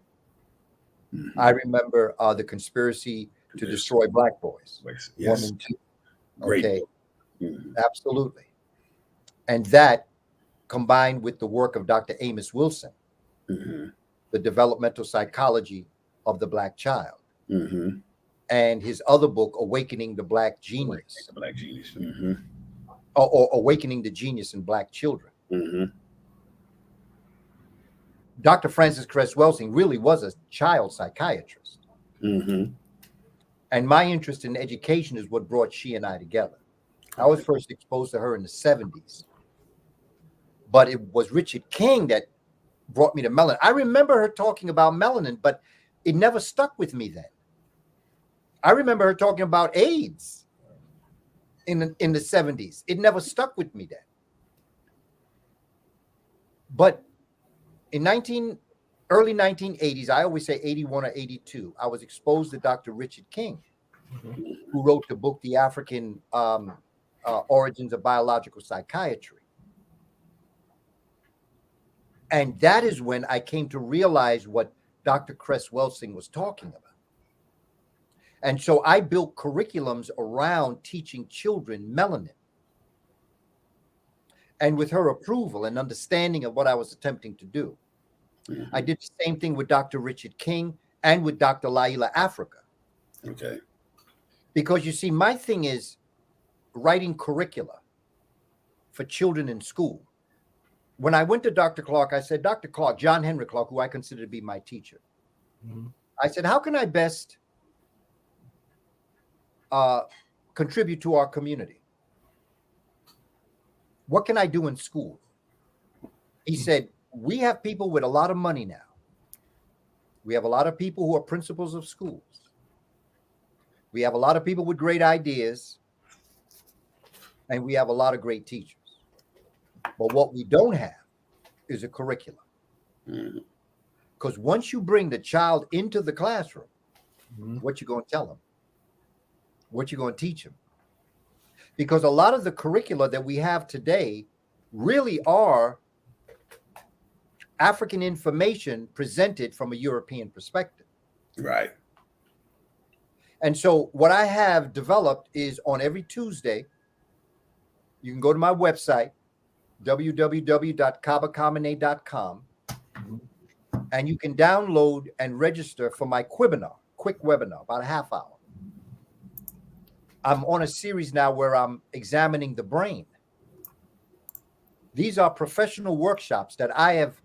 Speaker 5: Mm-hmm. I remember the conspiracy to destroy Black boys.
Speaker 2: Yes.
Speaker 5: 1 and 2.
Speaker 2: Great.
Speaker 5: Okay. Mm-hmm. Absolutely. And that combined with the work of Dr. Amos Wilson, the developmental psychology of the Black child, and his other book, Awakening the Black Genius.
Speaker 2: The Black Genius.
Speaker 5: Or Awakening the Genius in Black Children. Dr. Frances Cress Welsing really was a child psychiatrist. And my interest in education is what brought she and I together. I was first exposed to her in the 70s. But it was Richard King that brought me to melanin. I remember her talking about melanin, but it never stuck with me then. I remember her talking about AIDS in the 70s. It never stuck with me then. But in early 1980s, I always say 81 or 82, I was exposed to Dr. Richard King, who wrote the book, The African Origins of Biological Psychiatry. And that is when I came to realize what Dr. Cress Welsing was talking about. And so I built curriculums around teaching children melanin. And with her approval and understanding of what I was attempting to do, I did the same thing with Dr. Richard King and with Dr. Laila Africa.
Speaker 2: Okay.
Speaker 5: Because you see, my thing is writing curricula for children in school. When I went to Dr. Clark, I said, Dr. Clark, John Henry Clark, who I consider to be my teacher, I said, how can I best contribute to our community? What can I do in school? He said, we have people with a lot of money now. We have a lot of people who are principals of schools. We have a lot of people with great ideas. And we have a lot of great teachers. But what we don't have is a curriculum. Because once you bring the child into the classroom, what you going to tell them? What you going to teach them? Because a lot of the curricula that we have today really are African information presented from a European perspective.
Speaker 2: Right.
Speaker 5: And so what I have developed is on every Tuesday, you can go to my website, www.kabakamene.com, and you can download and register for my webinar. quick webinar, about a half hour. I'm on a series now where I'm examining the brain. These are professional workshops that I have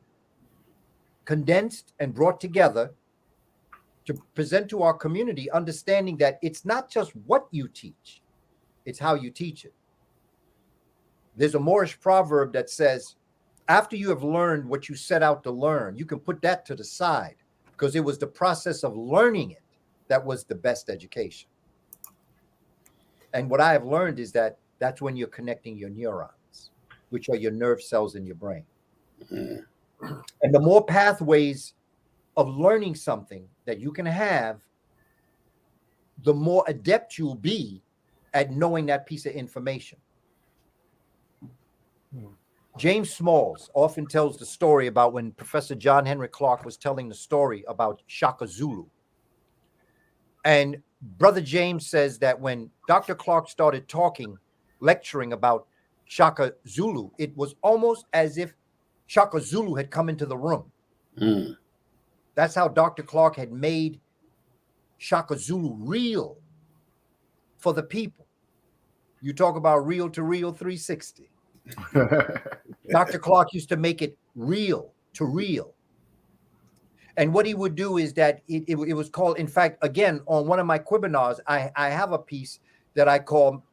Speaker 5: condensed and brought together to present to our community, understanding that it's not just what you teach, it's how you teach it. There's a Moorish proverb that says, after you have learned what you set out to learn, you can put that to the side, because it was the process of learning it that was the best education. And what I have learned is that that's when you're connecting your neurons, which are your nerve cells in your brain. And the more pathways of learning something that you can have, the more adept you'll be at knowing that piece of information. James Smalls often tells the story about when Professor John Henry Clark was telling the story about Shaka Zulu. And Brother James says that when Dr. Clark started lecturing about Shaka Zulu, it was almost as if Shaka Zulu had come into the room. That's how Dr. Clark had made Shaka Zulu real for the people. You talk about real to real 360. Dr. Clark used to make it real to real. And what he would do is that it was called, in fact, again, on one of my webinars, I have a piece that I call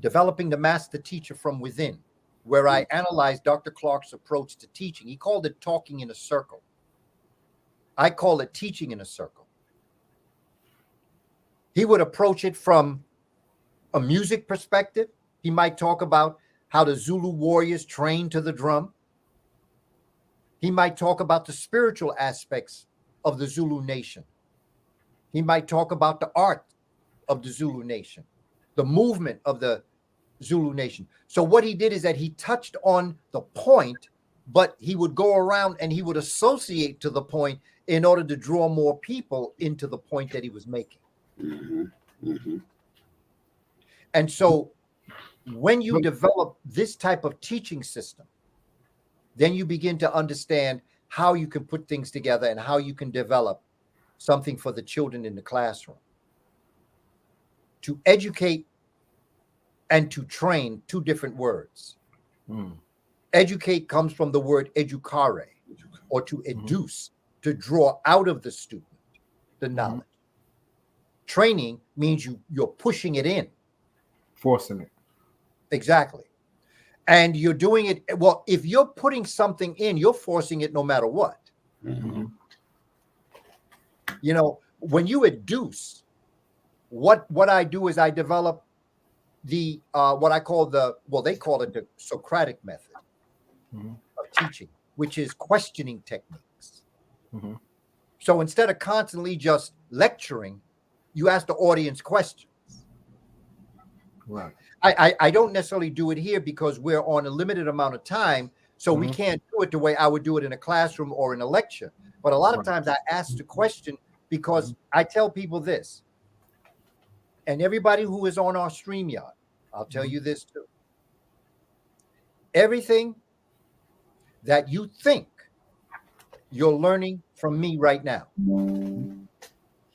Speaker 5: Developing the Master Teacher from Within, where I analyzed Dr. Clark's approach to teaching. He called it talking in a circle. I call it teaching in a circle. He would approach it from a music perspective. He might talk about how the Zulu warriors trained to the drum. He might talk about the spiritual aspects of the Zulu nation. He might talk about the art of the Zulu nation, the movement of the Zulu nation. So what he did is that he touched on the point, but he would go around and he would associate to the point in order to draw more people into the point that he was making. And so when you develop this type of teaching system, then you begin to understand how you can put things together and how you can develop something for the children in the classroom. To educate and to train, two different words. Educate comes from the word educare, or to educe, to draw out of the student the knowledge. Training means you're pushing it in.
Speaker 4: Forcing it.
Speaker 5: Exactly. And you're doing it, well, if you're putting something in, you're forcing it no matter what. You know, when you educe, what I do is I develop the what I call they call it the Socratic method of teaching, which is questioning techniques. So instead of constantly just lecturing, you ask the audience questions.
Speaker 4: Right.
Speaker 5: I don't necessarily do it here because we're on a limited amount of time, so we can't do it the way I would do it in a classroom or in a lecture. But a lot of times I ask the question because I tell people this, and everybody who is on our StreamYard, I'll tell you this too. Everything that you think you're learning from me right now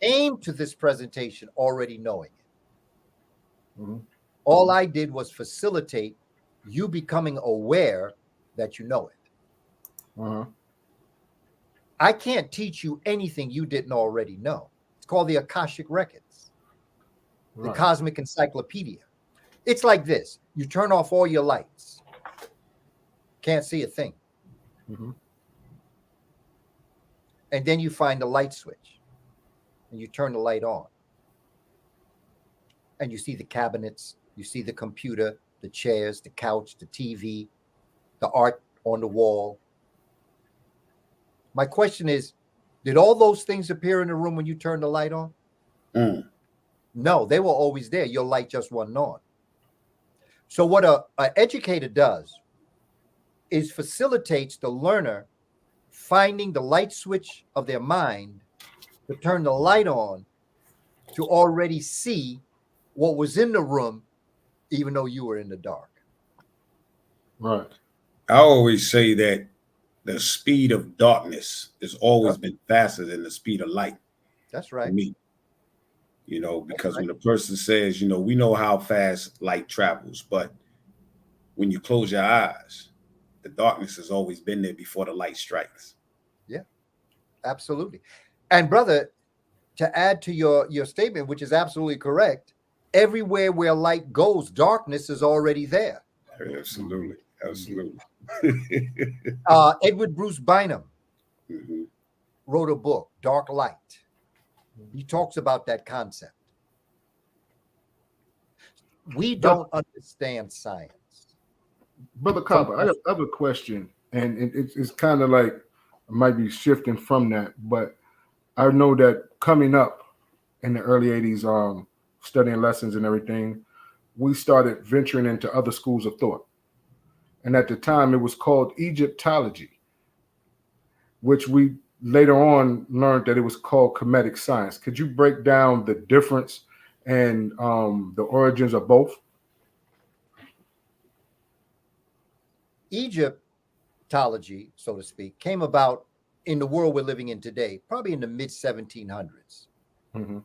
Speaker 5: came to this presentation already knowing it. All I did was facilitate you becoming aware that you know it. I can't teach you anything you didn't already know. It's called the Akashic Records, the Cosmic Encyclopedia. It's like this. You turn off all your lights. Can't see a thing. And then you find the light switch and you turn the light on. And you see the cabinets, you see the computer, the chairs, the couch, the TV, the art on the wall. My question is, did all those things appear in the room when you turned the light on? No, they were always there. Your light just wasn't on. So what an educator does is facilitates the learner finding the light switch of their mind to turn the light on to already see what was in the room, even though you were in the dark.
Speaker 4: Right.
Speaker 2: I always say that the speed of darkness has always been faster than the speed of light.
Speaker 5: That's right.
Speaker 2: For me, because when a person says, we know how fast light travels, but when you close your eyes, the darkness has always been there before the light strikes.
Speaker 5: Yeah, absolutely. And brother, to add to your statement, which is absolutely correct, everywhere where light goes, darkness is already there.
Speaker 2: Absolutely.
Speaker 5: Edward Bruce Bynum
Speaker 2: Mm-hmm.
Speaker 5: wrote a book, Dark Light. He talks about that concept. We don't understand science.
Speaker 4: Brother Kaba, I have a question, and it's kind of like I might be shifting from that, but I know that coming up in the early 80s, studying lessons and everything, we started venturing into other schools of thought. And at the time, it was called Egyptology, which we later on learned that it was called Kemetic science. Could you break down the difference and the origins of both?
Speaker 5: Egyptology, so to speak, came about in the world we're living in today, probably in the mid 1700s.
Speaker 4: Mm-hmm.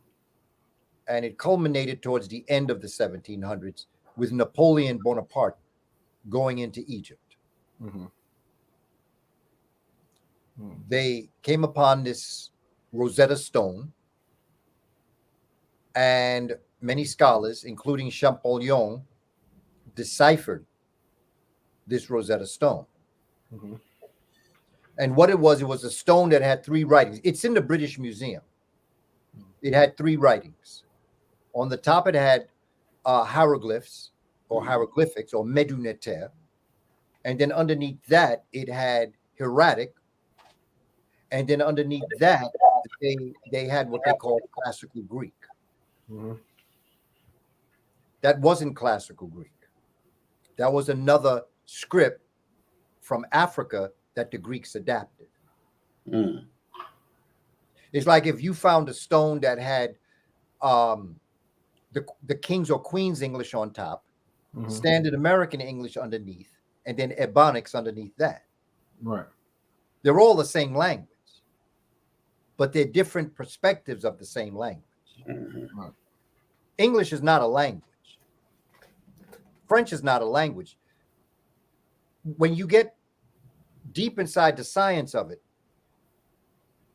Speaker 5: And it culminated towards the end of the 1700s with Napoleon Bonaparte going into Egypt.
Speaker 4: Mm-hmm.
Speaker 5: They came upon this Rosetta Stone, and many scholars, including Champollion, deciphered this Rosetta Stone.
Speaker 4: Mm-hmm.
Speaker 5: And what it was a stone that had three writings. It's in the British Museum. It had three writings. On the top, it had hieroglyphs or hieroglyphics or meduneter. And then underneath that, it had hieratic. And then underneath that, they had what they called classical Greek.
Speaker 4: Mm-hmm.
Speaker 5: That wasn't classical Greek. That was another script from Africa that the Greeks adapted.
Speaker 2: Mm.
Speaker 5: It's like if you found a stone that had the King's or Queen's English on top,
Speaker 4: Mm-hmm.
Speaker 5: Standard American English underneath, and then Ebonics underneath that.
Speaker 4: Right.
Speaker 5: They're all the same language, but they're different perspectives of the same language.
Speaker 2: Mm-hmm.
Speaker 4: Right.
Speaker 5: English is not a language. French is not a language. When you get deep inside the science of it,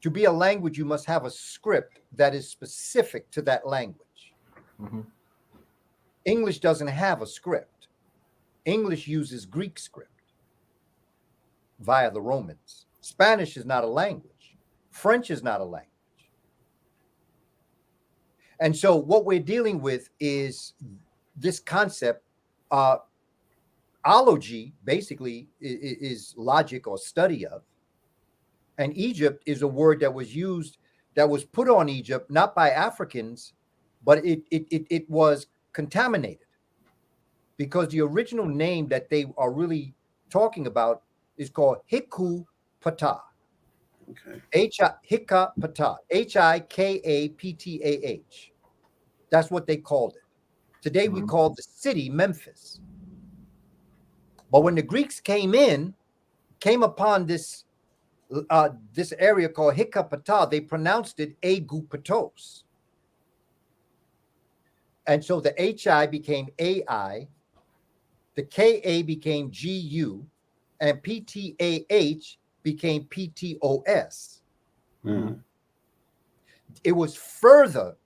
Speaker 5: to be a language, you must have a script that is specific to that language.
Speaker 4: Mm-hmm.
Speaker 5: English doesn't have a script. English uses Greek script via the Romans. Spanish is not a language. French is not a language. And so what we're dealing with is this concept. Ology basically is logic or study of. And Egypt is a word that was used, that was put on Egypt, not by Africans, but it was contaminated, because the original name that they are really talking about is called Hiku Patah.
Speaker 2: Okay.
Speaker 5: Hika Patah. Hikaptah. That's what they called it. Today we call the city Memphis. But when the Greeks came upon this this area called Hikapatah, they pronounced it Aigupatos. And so the HI became AI, the KA became GU, and PTAH became PTOS.
Speaker 2: Mm-hmm.
Speaker 5: It was further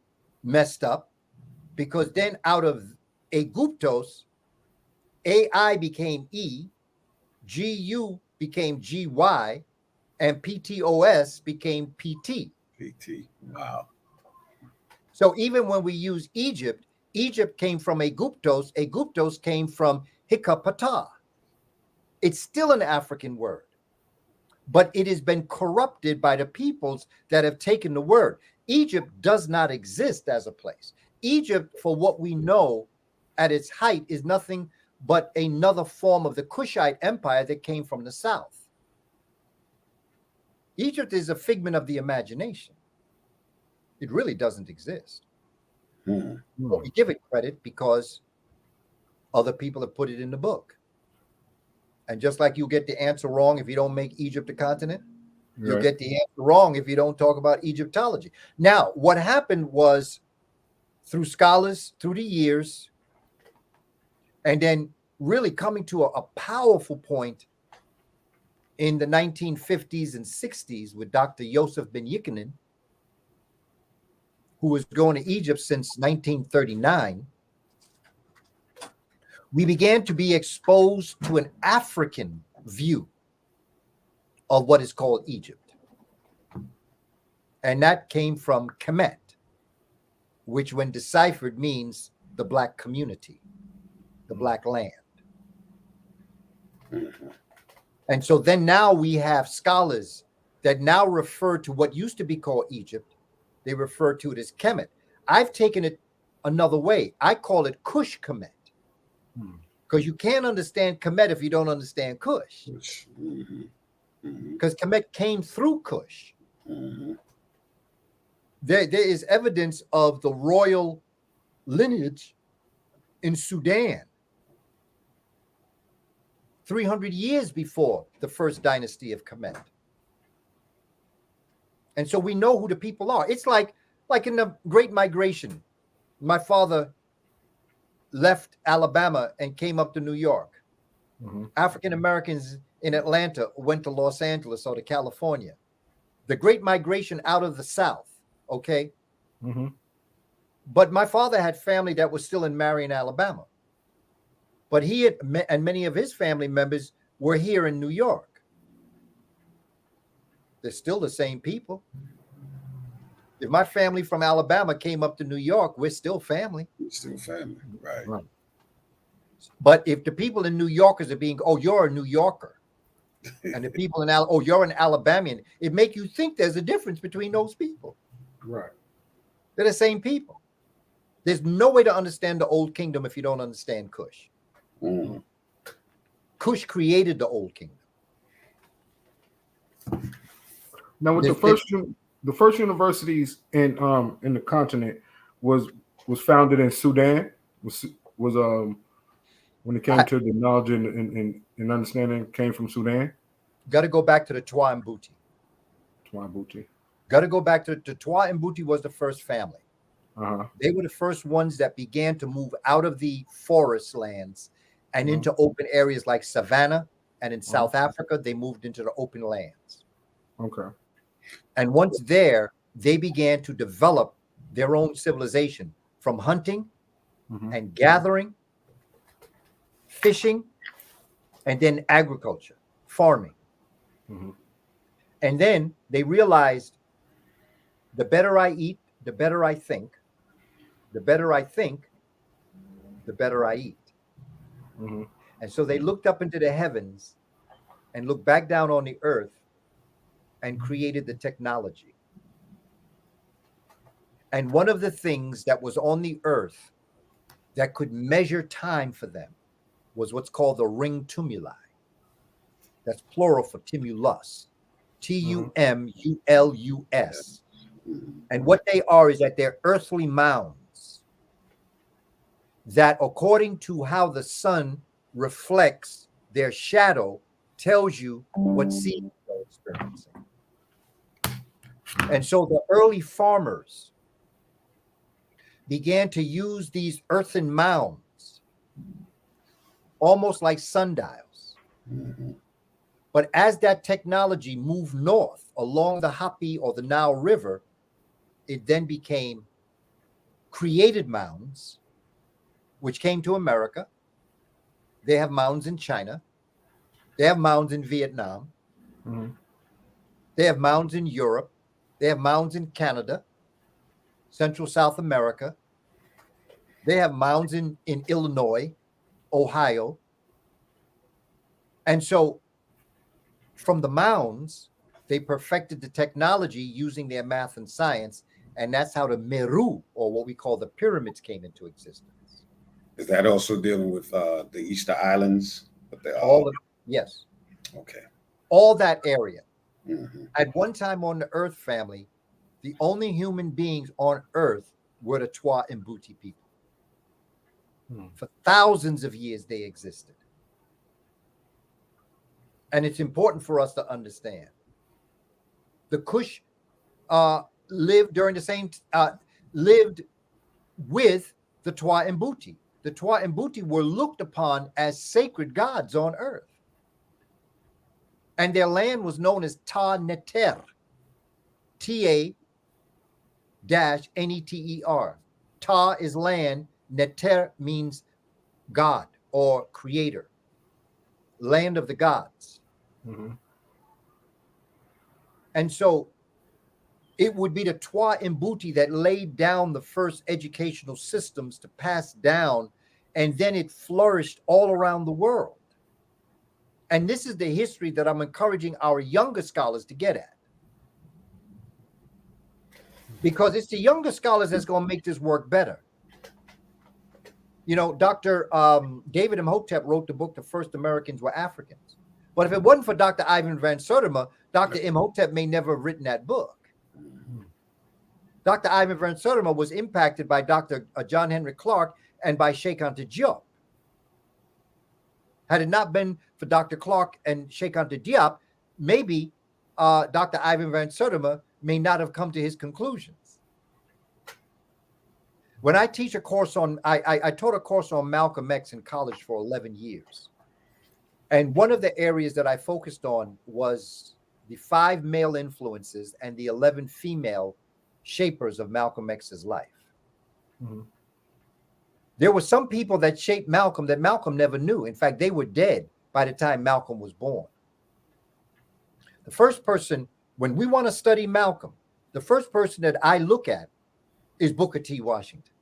Speaker 5: messed up because then out of Aiguptos, AI became E, GU became GY, and PTOS became PT.
Speaker 2: PT. Wow.
Speaker 5: So even when we use Egypt, Egypt came from Aiguptos. Aiguptos came from Hikapatah. It's still an African word, but it has been corrupted by the peoples that have taken the word. Egypt does not exist as a place. Egypt, for what we know at its height, is nothing but another form of the Kushite Empire that came from the south. Egypt is a figment of the imagination. It really doesn't exist.
Speaker 2: Mm-hmm.
Speaker 5: But we give it credit because other people have put it in the book. And just like you get the answer wrong if you don't make Egypt a continent, you
Speaker 4: Right.
Speaker 5: get the answer wrong if you don't talk about Egyptology. Now, what happened was through scholars, through the years, and then really coming to a powerful point in the 1950s and 60s with Dr. Yosef Ben Yekinin, who was going to Egypt since 1939, we began to be exposed to an African view of what is called Egypt. And that came from Kemet, which when deciphered means the black community, the black land. And so then now we have scholars that now refer to what used to be called Egypt. They refer to it as Kemet. I've taken it another way. I call it Kush Kemet. Because you can't understand Kemet if you don't understand Kush. Because Kemet came through Kush. There is evidence of the royal lineage in Sudan 300 years before the first dynasty of Kemet. And so we know who the people are. It's like in the Great Migration. My father left Alabama and came up to New York. African Americans in Atlanta went to Los Angeles or to California. The Great Migration out of the South, okay? But my father had family that was still in Marion, Alabama. But he and many of his family members were here in New York. They're still the same people. If my family from Alabama came up to New York, we're still family.
Speaker 2: Still family, right.
Speaker 5: But if the people in New Yorkers are being, oh, you're a New Yorker, and the people in oh, you're an Alabamian, it make you think there's a difference between those people.
Speaker 4: Right.
Speaker 5: They're the same people. There's no way to understand the Old Kingdom if you don't understand Kush. Kush created the Old Kingdom.
Speaker 4: Now, with the first universities in the continent was founded in Sudan. Was when it came to the knowledge and understanding came from Sudan.
Speaker 5: Got to go back to the Twa and Mbuti. Got to go back to the Twa and Mbuti was the first family. They were the first ones that began to move out of the forest lands and into open areas like Savannah, and in South Africa, they moved into the open lands.
Speaker 4: Okay.
Speaker 5: And once there, they began to develop their own civilization from hunting and gathering, fishing, and then agriculture, farming. And then they realized the better I eat, the better I think. The better I think, the better I eat. And so they looked up into the heavens and looked back down on the earth and created the technology. And one of the things that was on the earth that could measure time for them was what's called the ring tumuli. That's plural for timulus. Tumulus. And what they are is that they're earthly mounds that, according to how the sun reflects their shadow, tells you what season you're experiencing. And so the early farmers began to use these earthen mounds almost like sundials. But as that technology moved north along the Hapi or the Nile River, it then became created mounds, which came to America. They have mounds in China. They have mounds in Vietnam. They have mounds in Europe. They have mounds in Canada, Central South America. They have mounds in Illinois, Ohio. And so from the mounds, they perfected the technology using their math and science. And that's how the Meru, or what we call the pyramids, came into existence.
Speaker 2: Is that also dealing with the Easter Islands?
Speaker 5: Yes.
Speaker 2: Okay.
Speaker 5: All that area. At one time on the Earth, family, the only human beings on Earth were the Twa and Mbuti people. For thousands of years, they existed. And it's important for us to understand. The Kush lived during the same, lived with the Twa and Mbuti. The Twa and Mbuti were looked upon as sacred gods on earth. And their land was known as Ta Neter, Ta-Neter. Ta is land, Neter means God or creator, land of the gods.
Speaker 4: Mhm.
Speaker 5: And so it would be the Twa and Mbuti that laid down the first educational systems to pass down, and then it flourished all around the world. And this is the history that I'm encouraging our younger scholars to get at. Because it's the younger scholars that's going to make this work better. You know, Dr. David Imhotep wrote the book, The First Americans Were Africans. But if it wasn't for Dr. Ivan Van Sertima, Dr. Imhotep may never have written that book. Dr. Ivan Van Sertima was impacted by Dr. John Henry Clark and by Cheikh Anta Diop. Had it not been for Dr. Clark and Cheikh Anta Diop, maybe Dr. Ivan Van Sertima may not have come to his conclusions. When I teach a course on, I taught a course on Malcolm X in college for 11 years. And one of the areas that I focused on was the 5 male influences and the 11 female shapers of Malcolm X's life. Mm-hmm. There were some people that shaped Malcolm that Malcolm never knew. In fact, they were dead by the time Malcolm was born. The first person, when we want to study Malcolm, the first person that I look at is Booker T. Washington.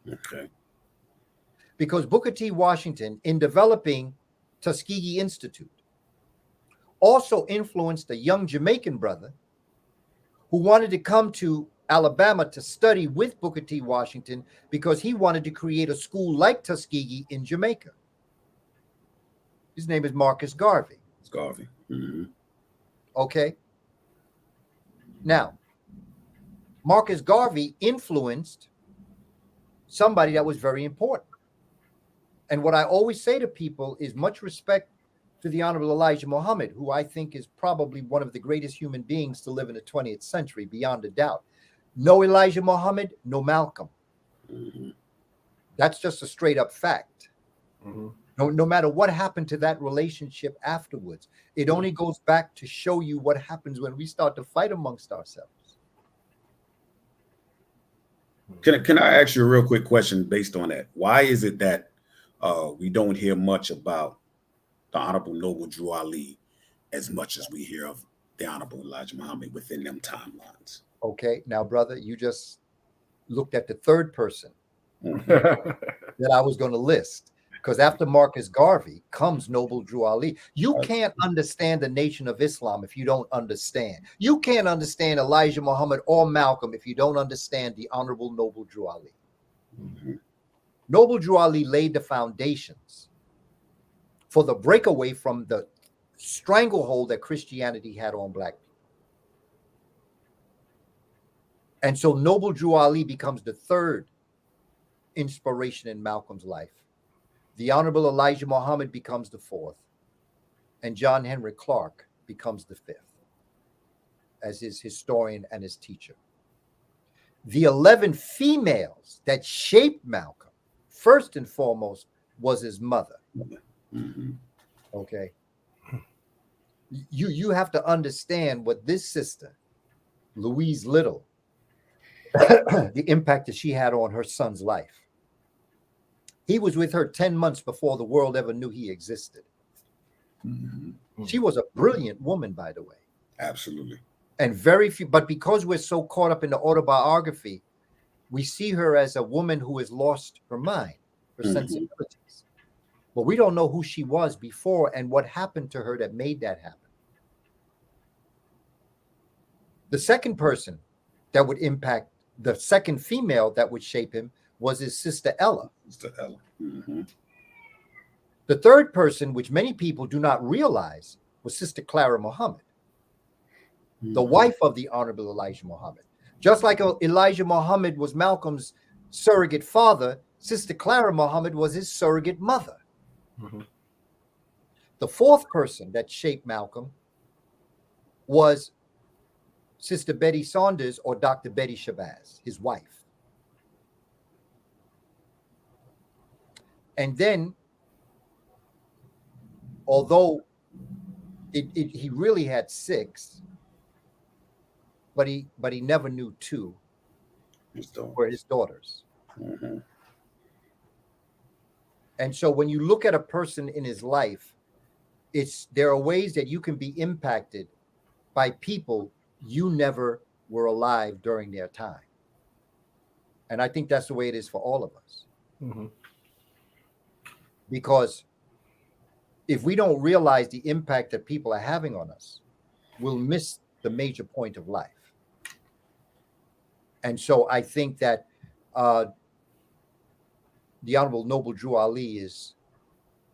Speaker 2: Okay.
Speaker 5: Because Booker T. Washington, in developing Tuskegee Institute, also influenced a young Jamaican brother who wanted to come to Alabama to study with Booker T. Washington because he wanted to create a school like Tuskegee in Jamaica. His name is Marcus Garvey.
Speaker 2: It's Garvey. Mm-hmm.
Speaker 5: Okay. Now, Marcus Garvey influenced somebody that was very important. And what I always say to people is much respect to the Honorable Elijah Muhammad, who I think is probably one of the greatest human beings to live in the 20th century, beyond a doubt. No Elijah Muhammad, no Malcolm.
Speaker 2: Mm-hmm.
Speaker 5: That's just a straight up fact.
Speaker 4: Mm-hmm.
Speaker 5: No matter what happened to that relationship afterwards, it only goes back to show you what happens when we start to fight amongst ourselves.
Speaker 2: Can I ask you a real quick question based on that? Why is it that we don't hear much about the Honorable Noble Drew Ali as much as we hear of the Honorable Elijah Muhammad within them timelines?
Speaker 5: Okay, now, brother, you just looked at the third person that I was going to list. Because after Marcus Garvey comes Noble Drew Ali. You can't understand the Nation of Islam if you don't understand. You can't understand Elijah Muhammad or Malcolm if you don't understand the Honorable Noble Drew Ali.
Speaker 2: Mm-hmm.
Speaker 5: Noble Drew Ali laid the foundations for the breakaway from the stranglehold that Christianity had on Black people. And so Noble Drew Ali becomes the third inspiration in Malcolm's life. The Honorable Elijah Muhammad becomes the fourth, and John Henry Clark becomes the fifth as his historian and his teacher. The 11 females that shaped Malcolm, first and foremost, was his mother.
Speaker 2: Mm-hmm.
Speaker 5: Okay. You have to understand what this sister, Louise Little, the impact that she had on her son's life. He was with her 10 months before the world ever knew he existed.
Speaker 2: Mm-hmm.
Speaker 5: She was a brilliant woman, by the way.
Speaker 2: Absolutely.
Speaker 5: And very few, but because we're so caught up in the autobiography, we see her as a woman who has lost her mind, her sensibilities. But we don't know who she was before and what happened to her that made that happen. The second person that would impact, the second female that would shape him, was his sister Ella.
Speaker 2: Sister Ella. Mm-hmm.
Speaker 5: The third person, which many people do not realize, was Sister Clara Muhammad, the wife of the Honorable Elijah Muhammad. Just like Elijah Muhammad was Malcolm's surrogate father, Sister Clara Muhammad was his surrogate mother. Mm-hmm. The fourth person that shaped Malcolm was Sister Betty Saunders, or Dr. Betty Shabazz, his wife. And then, although he really had 6, but he never knew 2 were his daughters.
Speaker 2: Mm-hmm.
Speaker 5: And so when you look at a person in his life, there are ways that you can be impacted by people you never were alive during their time. And I think that's the way it is for all of us.
Speaker 4: Mm-hmm.
Speaker 5: Because if we don't realize the impact that people are having on us, we'll miss the major point of life. And so I think that the Honorable Noble Drew Ali is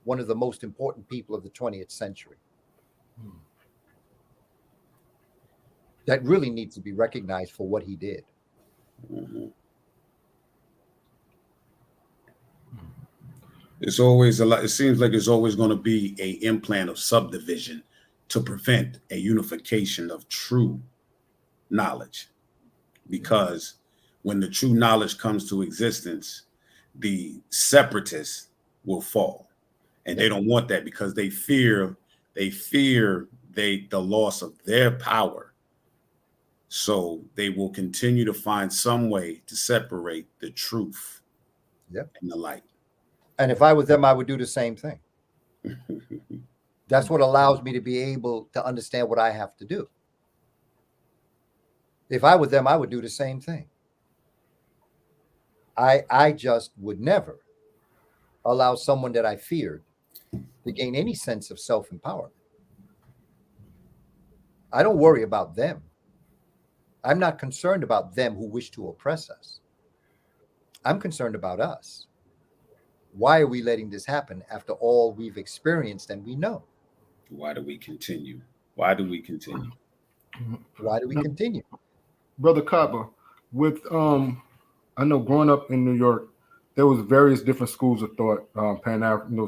Speaker 5: one of the most important people of the 20th century. That really needs to be recognized for what he did.
Speaker 2: Mm-hmm. It's always a lot. It seems like it's always going to be an implant of subdivision to prevent a unification of true knowledge. Because when the true knowledge comes to existence, the separatists will fall. And they don't want that because they fear the loss of their power. So they will continue to find some way to separate the truth and the light.
Speaker 5: And if I were them, I would do the same thing. That's what allows me to be able to understand what I have to do. If I were them, I would do the same thing. I just would never allow someone that I feared to gain any sense of self-empowerment. I don't worry about them. I'm not concerned about them who wish to oppress us. I'm concerned about us. Why are we letting this happen after all we've experienced and we know?
Speaker 2: Why do we continue? Why do we continue?
Speaker 5: Why do we continue?
Speaker 4: Brother Kaba, with I know growing up in New York, there was various different schools of thought. Pan-African,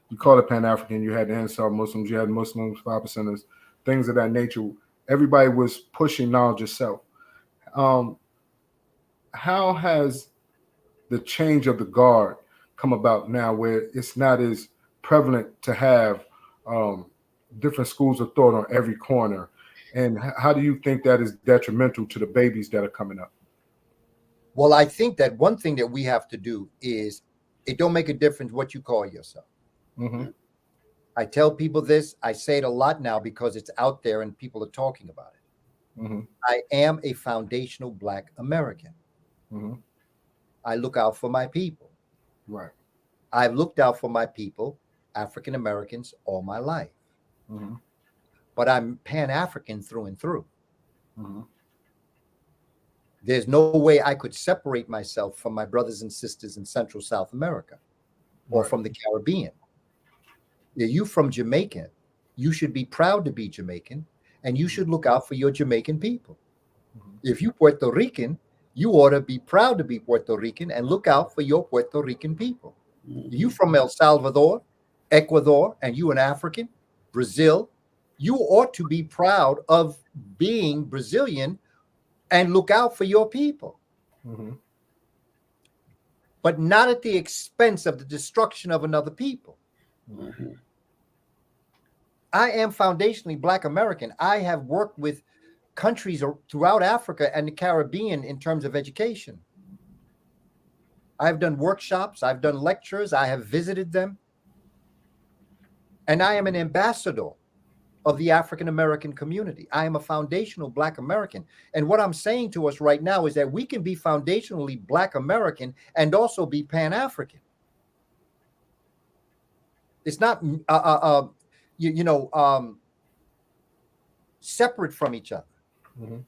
Speaker 4: you call it Pan-African. You had the Ansar Muslims, you had Muslims, 5%ers, things of that nature. Everybody was pushing knowledge itself. How has the change of the guard come about now, where it's not as prevalent to have different schools of thought on every corner? And how do you think that is detrimental to the babies that are coming up?
Speaker 5: Well, I think that one thing that we have to do is it don't make a difference what you call yourself.
Speaker 4: Mm-hmm.
Speaker 5: I tell people this, I say it a lot now because it's out there and people are talking about it.
Speaker 4: Mm-hmm.
Speaker 5: I am a foundational Black American.
Speaker 4: Mm-hmm.
Speaker 5: I look out for my people.
Speaker 4: Right.
Speaker 5: I've looked out for my people, African Americans, all my life.
Speaker 4: Mm-hmm.
Speaker 5: But I'm Pan-African through and through.
Speaker 4: Mm-hmm.
Speaker 5: There's no way I could separate myself from my brothers and sisters in Central South America or from the Caribbean. You from Jamaica, you should be proud to be Jamaican, and you should look out for your Jamaican people. Mm-hmm. If you Puerto Rican, you ought to be proud to be Puerto Rican and look out for your Puerto Rican people. Mm-hmm. You from El Salvador, Ecuador, and you an African, Brazil, you ought to be proud of being Brazilian and look out for your people.
Speaker 4: Mm-hmm.
Speaker 5: But not at the expense of the destruction of another people.
Speaker 2: Mm-hmm.
Speaker 5: I am foundationally Black American. I have worked with countries throughout Africa and the Caribbean in terms of education. I've done workshops, I've done lectures, I have visited them. And I am an ambassador of the African American community. I am a foundational Black American. And what I'm saying to us right now is that we can be foundationally Black American and also be Pan-African. It's not separate from each other.
Speaker 4: Mm-hmm.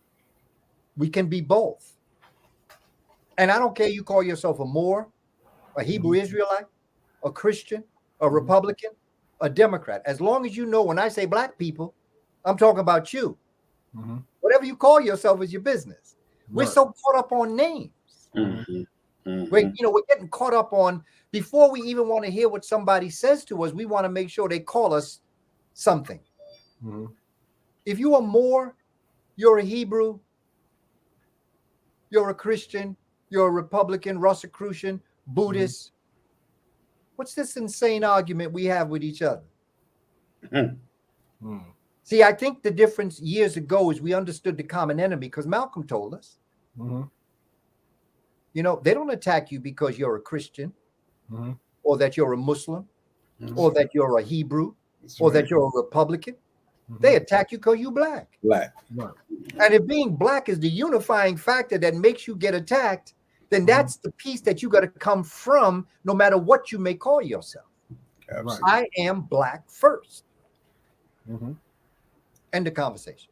Speaker 5: We can be both. And I don't care you call yourself a Moor, a Hebrew Israelite, a Christian, a Republican, a Democrat. As long as you know when I say Black people, I'm talking about you.
Speaker 4: Mm-hmm.
Speaker 5: Whatever you call yourself is your business. We're so caught up on names.
Speaker 2: Mm-hmm.
Speaker 5: We're getting caught up on, before we even want to hear what somebody says to us, we want to make sure they call us something.
Speaker 4: Mm-hmm.
Speaker 5: If you are Moor, you're a Hebrew, you're a Christian, you're a Republican, Rosicrucian, Buddhist. What's this insane argument we have with each other? See, I think the difference years ago is we understood the common enemy, because Malcolm told us. They don't attack you because you're a Christian, or that you're a Muslim, or that you're a Hebrew, or that you're a Republican. They attack you because you're black.
Speaker 2: Black.
Speaker 5: And if being black is the unifying factor that makes you get attacked, then that's the piece that you got to come from, no matter what you may call yourself.
Speaker 2: Absolutely.
Speaker 5: I am black first. End of conversation.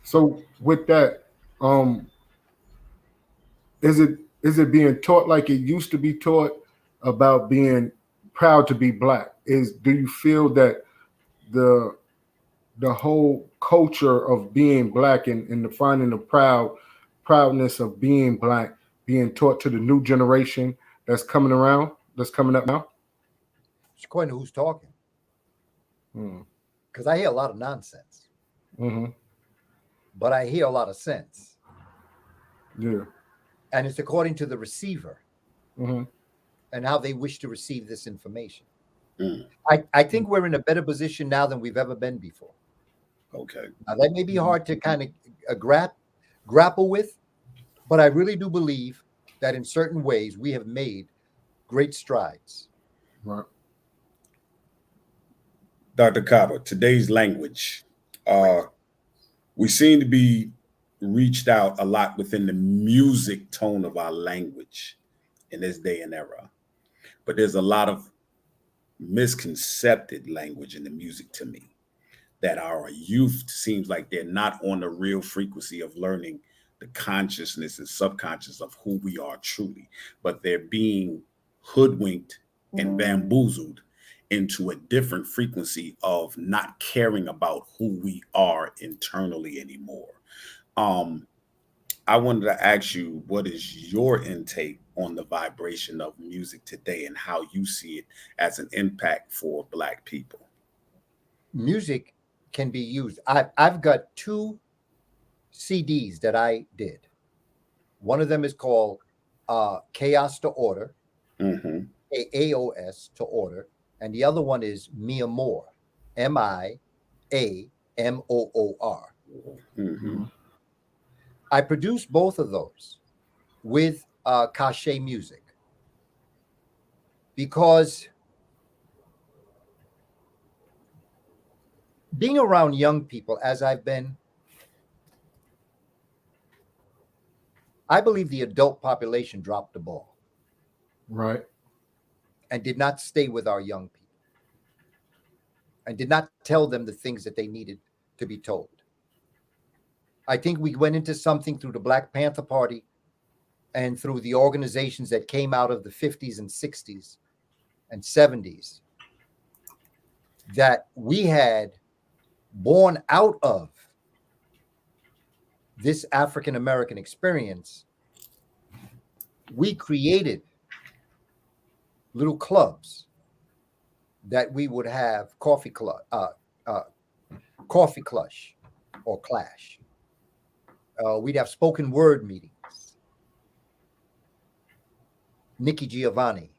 Speaker 4: So with that, is it being taught like it used to be taught about being proud to be black? Do you feel that the whole culture of being black and defining the proudness of being black being taught to the new generation that's coming up now?
Speaker 5: It's according to who's talking. Because I hear a lot of nonsense. But I hear a lot of sense.
Speaker 4: Yeah.
Speaker 5: And it's according to the receiver and how they wish to receive this information. I think we're in a better position now than we've ever been before.
Speaker 2: Okay.
Speaker 5: Now, that may be hard to kind of grapple with, but I really do believe that in certain ways we have made great strides.
Speaker 4: Right.
Speaker 2: Dr. Kaba, today's language, we seem to be reached out a lot within the music tone of our language in this day and era. But there's a lot of misconcepted language in the music to me, that our youth seems like they're not on the real frequency of learning the consciousness and subconscious of who we are truly, but they're being hoodwinked and bamboozled into a different frequency of not caring about who we are internally anymore. I wanted to ask you, what is your intake on the vibration of music today and how you see it as an impact for Black people?
Speaker 5: Music can be used. I've got 2 CDs that I did. One of them is called Chaos to Order, AOS to Order, and the other one is Mia Moore, MIAMOOR. I produced both of those with Cachet Music because being around young people, as I've been, I believe the adult population dropped the ball.
Speaker 4: Right.
Speaker 5: And did not stay with our young people. And did not tell them the things that they needed to be told. I think we went into something through the Black Panther Party and through the organizations that came out of the 50s and 60s and 70s that we had born out of this African American experience. We created little clubs that we would have coffee clush or clash. We'd have spoken word meetings. Nikki Giovanni,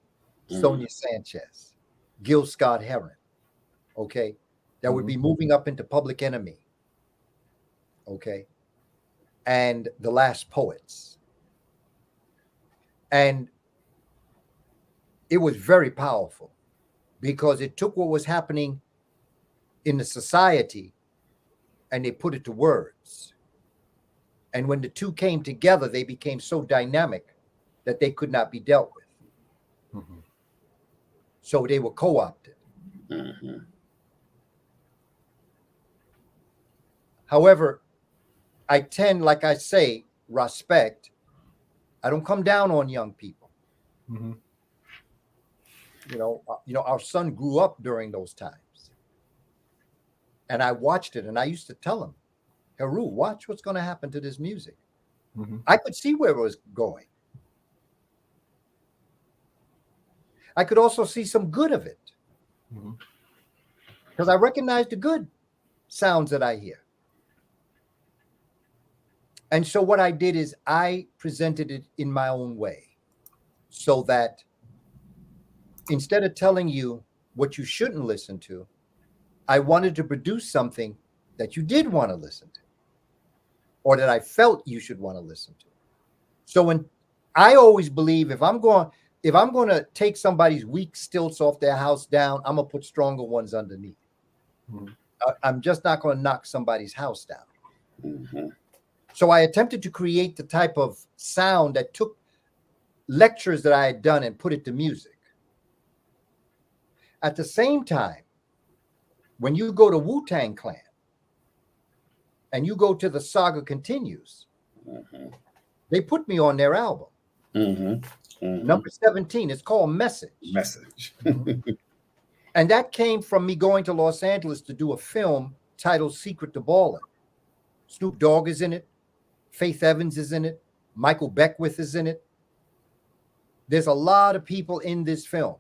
Speaker 5: Sonia Sanchez, Gil Scott Heron, okay, that would be moving up into Public Enemy, okay, and The Last Poets. And it was very powerful because it took what was happening in the society and they put it to words. And when the two came together, they became so dynamic that they could not be dealt with. So they were co-opted. However, I tend, like I say, respect. I don't come down on young people. You know, our son grew up during those times. And I watched it and I used to tell him, Heru, watch what's going to happen to this music.
Speaker 4: Mhm.
Speaker 5: I could see where it was going. I could also see some good of it
Speaker 4: Mhm.
Speaker 5: because I recognize the good sounds that I hear. And so what I did is I presented it in my own way so that instead of telling you what you shouldn't listen to, I wanted to produce something that you did want to listen to or that I felt you should want to listen to. So when I always believe if I'm going to take somebody's weak stilts off their house down, I'm going to put stronger ones underneath.
Speaker 4: Mhm.
Speaker 5: I'm just not going to knock somebody's house down.
Speaker 2: Mm-hmm.
Speaker 5: So I attempted to create the type of sound that took lectures that I had done and put it to music. At the same time, when you go to Wu-Tang Clan and you go to The Saga Continues,
Speaker 2: Mm-hmm.
Speaker 5: they put me on their album.
Speaker 2: Mm-hmm. Mm-hmm.
Speaker 5: Number 17, it's called Message.
Speaker 2: Message.
Speaker 5: And that came from me going to Los Angeles to do a film titled Secret to Ballin'. Snoop Dogg is in it. Faith Evans is in it. Michael Beckwith is in it. There's a lot of people in this film.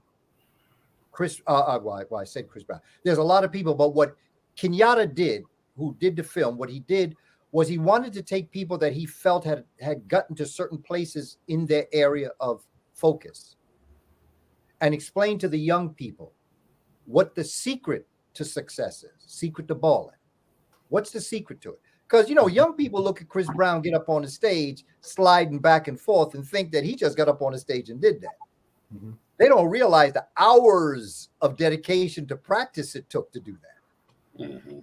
Speaker 5: I said Chris Brown. There's a lot of people, but what Kenyatta did, who did the film, what he did was he wanted to take people that he felt had gotten to certain places in their area of focus and explain to the young people what the secret to success is, secret to balling. What's the secret to it? Because, young people look at Chris Brown get up on the stage, sliding back and forth and think that he just got up on the stage and did that.
Speaker 4: Mm-hmm.
Speaker 5: They don't realize the hours of dedication to practice it took to do that.
Speaker 2: Mm-hmm.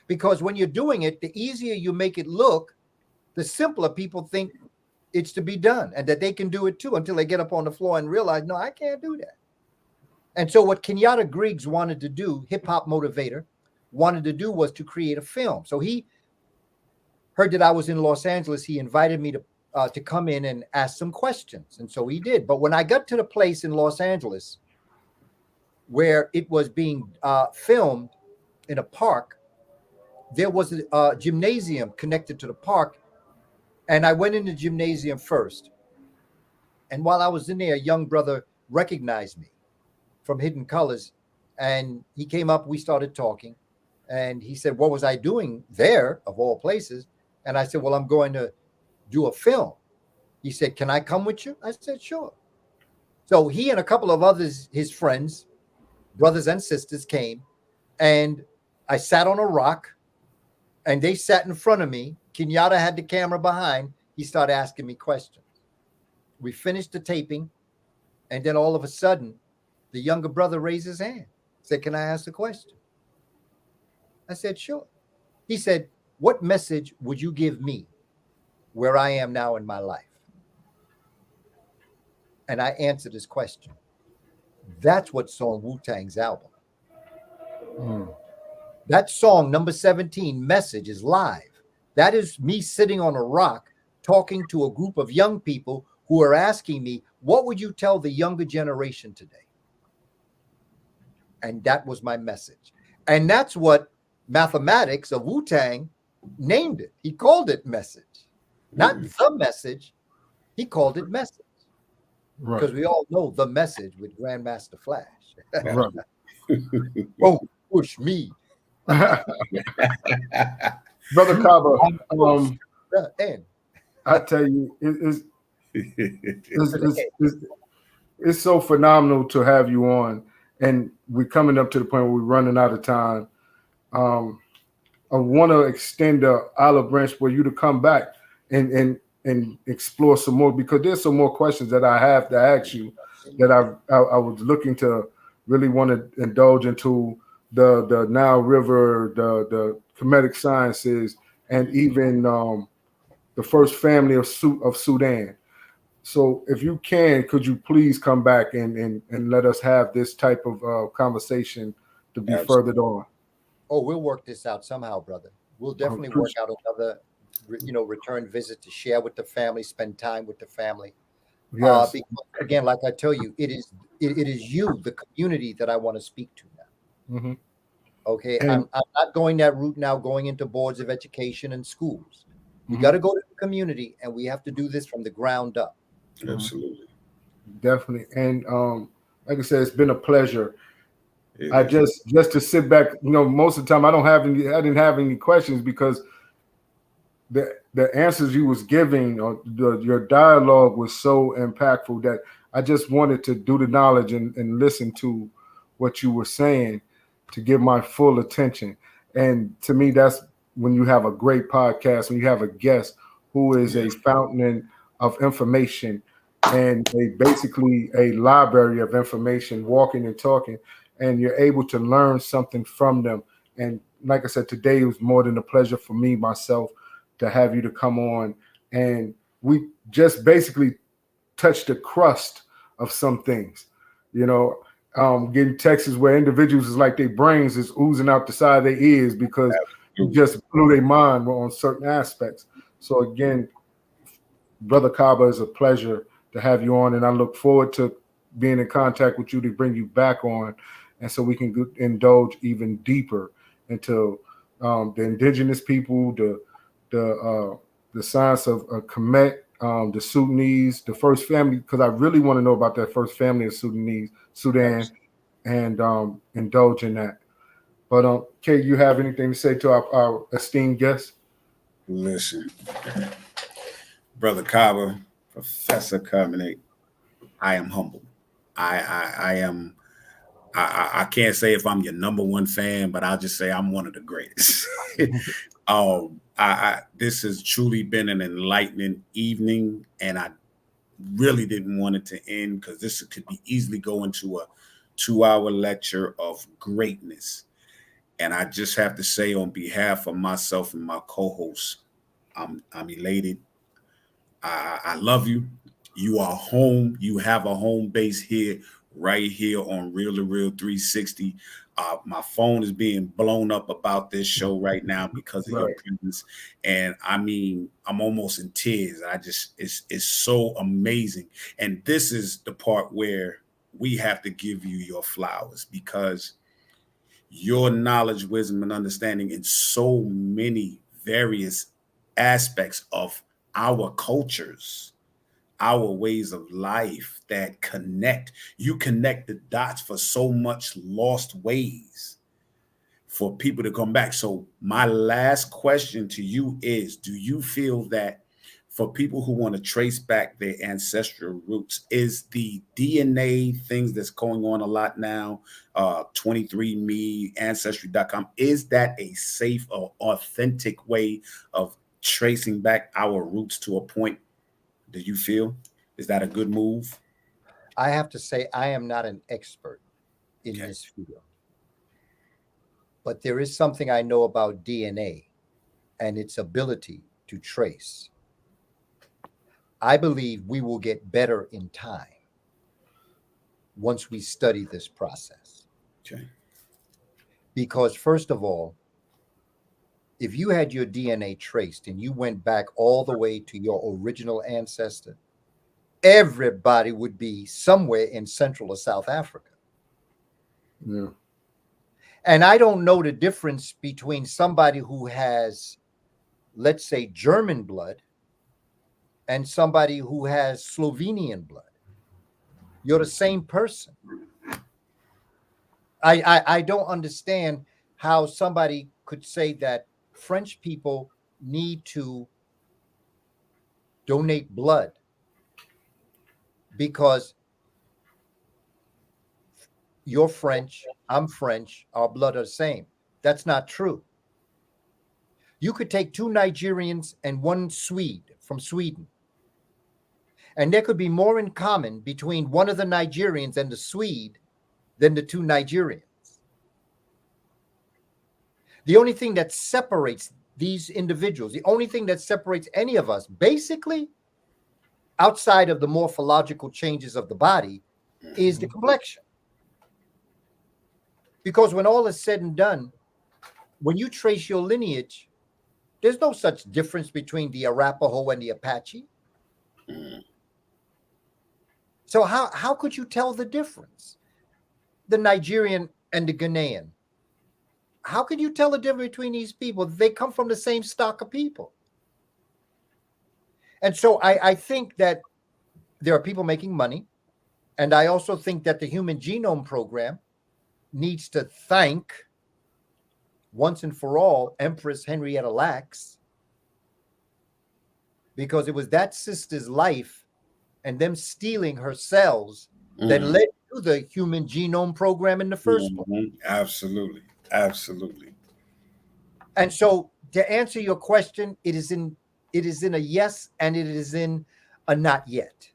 Speaker 5: Because when you're doing it, the easier you make it look, the simpler people think it's to be done and that they can do it too until they get up on the floor and realize, no, I can't do that. And so what Kenyatta Griggs wanted to do, hip hop motivator, wanted to do was to create a film. So he heard that I was in Los Angeles. He invited me to come in and ask some questions. And so he did. But when I got to the place in Los Angeles where it was being filmed in a park, there was a gymnasium connected to the park. And I went in the gymnasium first. And while I was in there, a young brother recognized me from Hidden Colors. And he came up, we started talking. And he said, what was I doing there, of all places? And I said, well, I'm going to do a film. He said, can I come with you? I said, sure. So he and a couple of others, his friends, brothers and sisters, came. And I sat on a rock. And they sat in front of me. Kenyatta had the camera behind. He started asking me questions. We finished the taping. And then all of a sudden, the younger brother raised his hand. Said, can I ask a question? I said, sure. He said, what message would you give me where I am now in my life? And I answered his question. That's what's on Wu-Tang's album.
Speaker 4: Mm.
Speaker 5: That song, number 17, Message, is live. That is me sitting on a rock talking to a group of young people who are asking me, what would you tell the younger generation today? And that was my message. And that's what Mathematics of Wu-Tang named it. He called it Message. Not the message. He called it Message.
Speaker 4: Right.
Speaker 5: Because we all know the message with Grandmaster Flash.
Speaker 4: Right.
Speaker 5: Oh, push me.
Speaker 4: Brother Kaba,
Speaker 5: And
Speaker 4: I tell you, it's so phenomenal to have you on, and we're coming up to the point where we're running out of time. I want to extend the olive branch for you to come back and explore some more, because there's some more questions that I have to ask you that I was looking to really want to indulge into the Nile River, the Kemetic sciences, and even the first family of Sudan. So if you can, could you please come back and let us have this type of conversation to be furthered on?
Speaker 5: Oh, we'll work this out somehow, brother. We'll definitely work out another, return visit to share with the family, spend time with the family.
Speaker 4: Yes.
Speaker 5: Because, again, like I tell you, it is you, the community, that I want to speak to now.
Speaker 4: Mm-hmm.
Speaker 5: Okay,
Speaker 4: And
Speaker 5: I'm not going that route now, going into boards of education and schools. We got to go to the community, and we have to do this from the ground up.
Speaker 2: Absolutely.
Speaker 4: Definitely. And like I said, it's been a pleasure.
Speaker 2: It
Speaker 4: I
Speaker 2: is.
Speaker 4: just to sit back, most of the time I didn't have any questions because the answers you was giving or your dialogue was so impactful that I just wanted to do the knowledge and listen to what you were saying to give my full attention. And to me, that's when you have a great podcast, when you have a guest who is a fountain of information and basically a library of information, walking and talking, and you're able to learn something from them. And like I said, today it was more than a pleasure for me, myself, to have you to come on. And we just basically touched the crust of some things, getting texts where individuals is like their brains is oozing out the side of their ears because you just blew their mind on certain aspects. So again, Brother Kaba, is a pleasure to have you on, and I look forward to being in contact with you to bring you back on, and so we can indulge even deeper into the indigenous people, the science of Kemet, the Sudanese, the first family, because I really want to know about that first family of Sudan, and indulge in that. But Kay, you have anything to say to our esteemed guests?
Speaker 2: Listen, Brother Kaba, Professor Carmenate, I am humble. I am. I can't say if I'm your number one fan, but I'll just say I'm one of the greatest. This has truly been an enlightening evening, and I really didn't want it to end because this could be easily go into a 2-hour lecture of greatness. And I just have to say, on behalf of myself and my co-hosts, I'm elated. I love you. You are home. You have a home base here, right here on Real to Real 360. My phone is being blown up about this show right now because of your presence. And I mean, I'm almost in tears. It's so amazing. And this is the part where we have to give you your flowers, because your knowledge, wisdom, and understanding in so many various aspects of our cultures, our ways of life that connect. You connect the dots for so much lost ways for people to come back. So my last question to you is, do you feel that for people who want to trace back their ancestral roots, is the DNA things that's going on a lot now, 23andMe, Ancestry.com, is that a safe or authentic way of tracing back our roots to a point? Do you feel? Is that a good move?
Speaker 5: I have to say, I am not an expert in this field, but there is something I know about DNA and its ability to trace. I believe we will get better in time once we study this process.
Speaker 2: Okay.
Speaker 5: Because first of all, if you had your DNA traced and you went back all the way to your original ancestor, everybody would be somewhere in Central or South Africa.
Speaker 4: Yeah.
Speaker 5: And I don't know the difference between somebody who has, let's say, German blood and somebody who has Slovenian blood. You're the same person. I don't understand how somebody could say that French people need to donate blood because you're French, I'm French, our blood are the same. That's not true. You could take 2 Nigerians and 1 Swede from Sweden, and there could be more in common between one of the Nigerians and the Swede than the 2 Nigerians. The only thing that separates these individuals, the only thing that separates any of us, basically, outside of the morphological changes of the body, is the complexion. Because when all is said and done, when you trace your lineage, there's no such difference between the Arapaho and the Apache. So how could you tell the difference? The Nigerian and the Ghanaian. How can you tell the difference between these people? They come from the same stock of people. And so I think that there are people making money. And I also think that the Human Genome Program needs to thank, once and for all, Empress Henrietta Lacks, because it was that sister's life and them stealing her cells that led to the Human Genome Program in the first place.
Speaker 2: Absolutely. Absolutely.
Speaker 5: And so to answer your question, it is in a yes and it is in a not yet.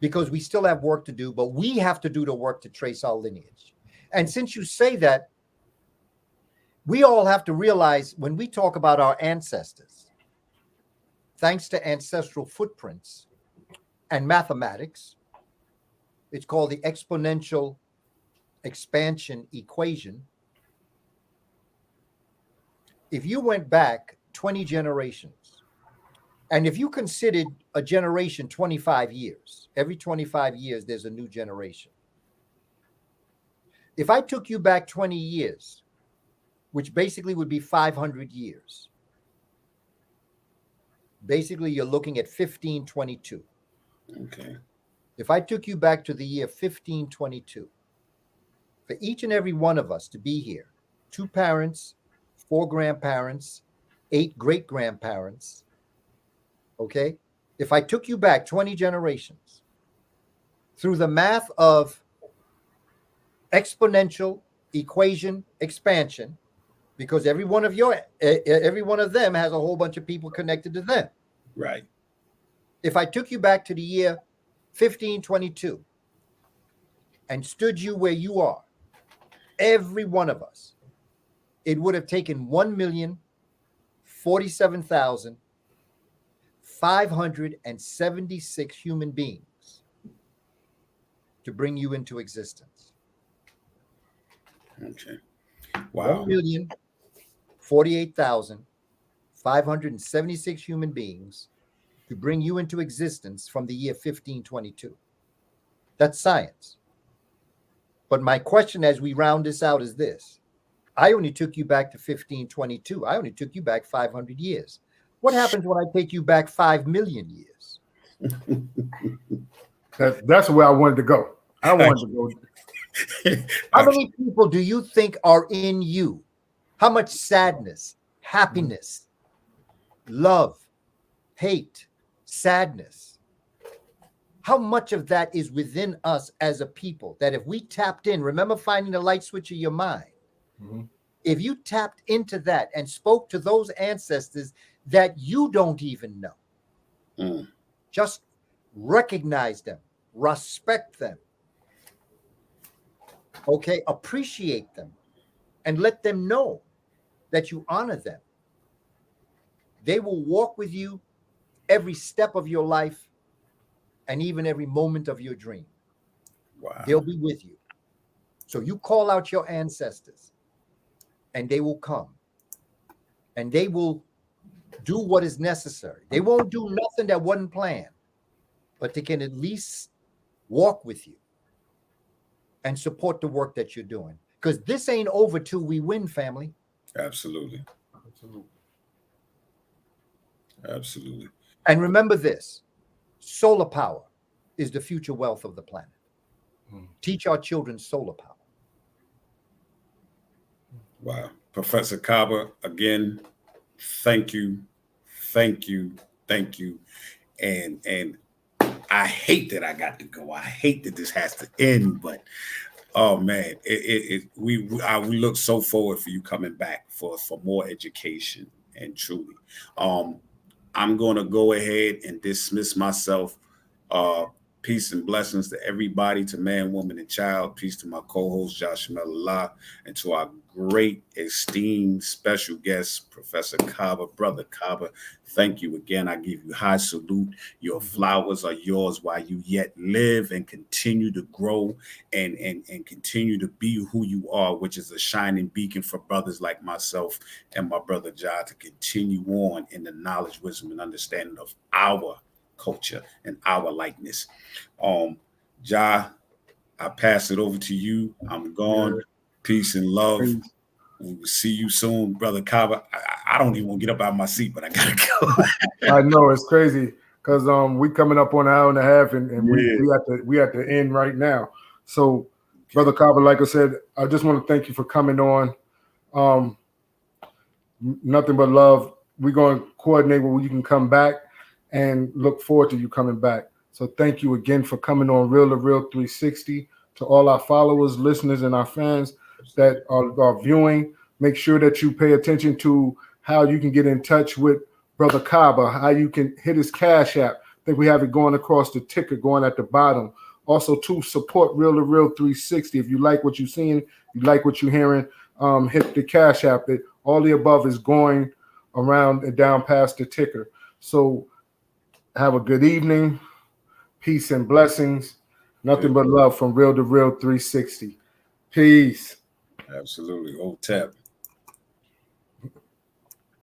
Speaker 5: Because we still have work to do, but we have to do the work to trace our lineage. And since you say that, we all have to realize when we talk about our ancestors, thanks to ancestral footprints and mathematics, it's called the exponential expansion equation. If you went back 20 generations, and if you considered a generation 25 years, every 25 years, there's a new generation. If I took you back 20 years, which basically would be 500 years, basically you're looking at 1522.
Speaker 2: Okay.
Speaker 5: If I took you back to the year 1522, for each and every one of us to be here, 2 parents, 4 grandparents, 8 great-grandparents, okay? If I took you back 20 generations through the math of exponential equation expansion, because every one of them has a whole bunch of people connected to them.
Speaker 2: Right.
Speaker 5: If I took you back to the year 1522 and stood you where you are, every one of us, it would have taken 1,047,576 human beings to bring you into existence.
Speaker 2: Okay. Wow.
Speaker 5: 1,048,576 human beings to bring you into existence from the year 1522. That's science. But my question as we round this out is this. I only took you back to 1522. I only took you back 500 years. What happens when I take you back 5 million years?
Speaker 4: That's where I wanted to go. I wanted to go.
Speaker 5: How many people do you think are in you? How much sadness, happiness, love, hate, sadness? How much of that is within us as a people that if we tapped in, remember finding the light switch of your mind? Mm-hmm. If you tapped into that and spoke to those ancestors that you don't even know, just recognize them, respect them, okay, appreciate them, and let them know that you honor them. They will walk with you every step of your life and even every moment of your dream.
Speaker 2: Wow.
Speaker 5: They'll be with you. So you call out your ancestors and they will come and they will do what is necessary. They won't do nothing that wasn't planned, but they can at least walk with you and support the work that you're doing. Because this ain't over till we win, family.
Speaker 2: Absolutely. Absolutely.
Speaker 5: And remember this, solar power is the future wealth of the planet. Teach our children solar power.
Speaker 2: Wow. Professor Kaba, again, thank you. Thank you. Thank you. And I hate that I got to go. I hate that this has to end, but oh man, we look so forward for you coming back for more education. And truly, I'm going to go ahead and dismiss myself. Peace and blessings to everybody, to man, woman, and child. Peace to my co-host, Joshua Allah, and to our great, esteemed, special guest, Professor Kaba, Brother Kaba. Thank you again. I give you high salute. Your flowers are yours while you yet live and continue to grow and continue to be who you are, which is a shining beacon for brothers like myself and my brother Jah to continue on in the knowledge, wisdom, and understanding of our culture and our likeness. Jah, I pass it over to you. I'm gone. Peace and love. We will see you soon, brother Kaba. I don't even want to get up out of my seat, but I gotta go.
Speaker 4: I know it's crazy because we coming up on an hour and a half, and
Speaker 2: Yeah.
Speaker 4: we at the end right now. So, brother Kaba, like I said, I just want to thank you for coming on. Nothing but love. We're going to coordinate where you can come back, and look forward to you coming back. So thank you again for coming on Real to Real 360. To all our followers, listeners, and our fans that are viewing, make sure that you pay attention to how you can get in touch with Brother Kaba, how you can hit his Cash App. I think we have it going across the ticker, going at the bottom. Also, to support Real to Real 360. If you like what you're seeing, you like what you're hearing, hit the Cash App. All the above is going around and down past the ticker. So have a good evening. Peace and blessings. Nothing but love from Real to Real 360. Peace.
Speaker 2: Absolutely. Old tap.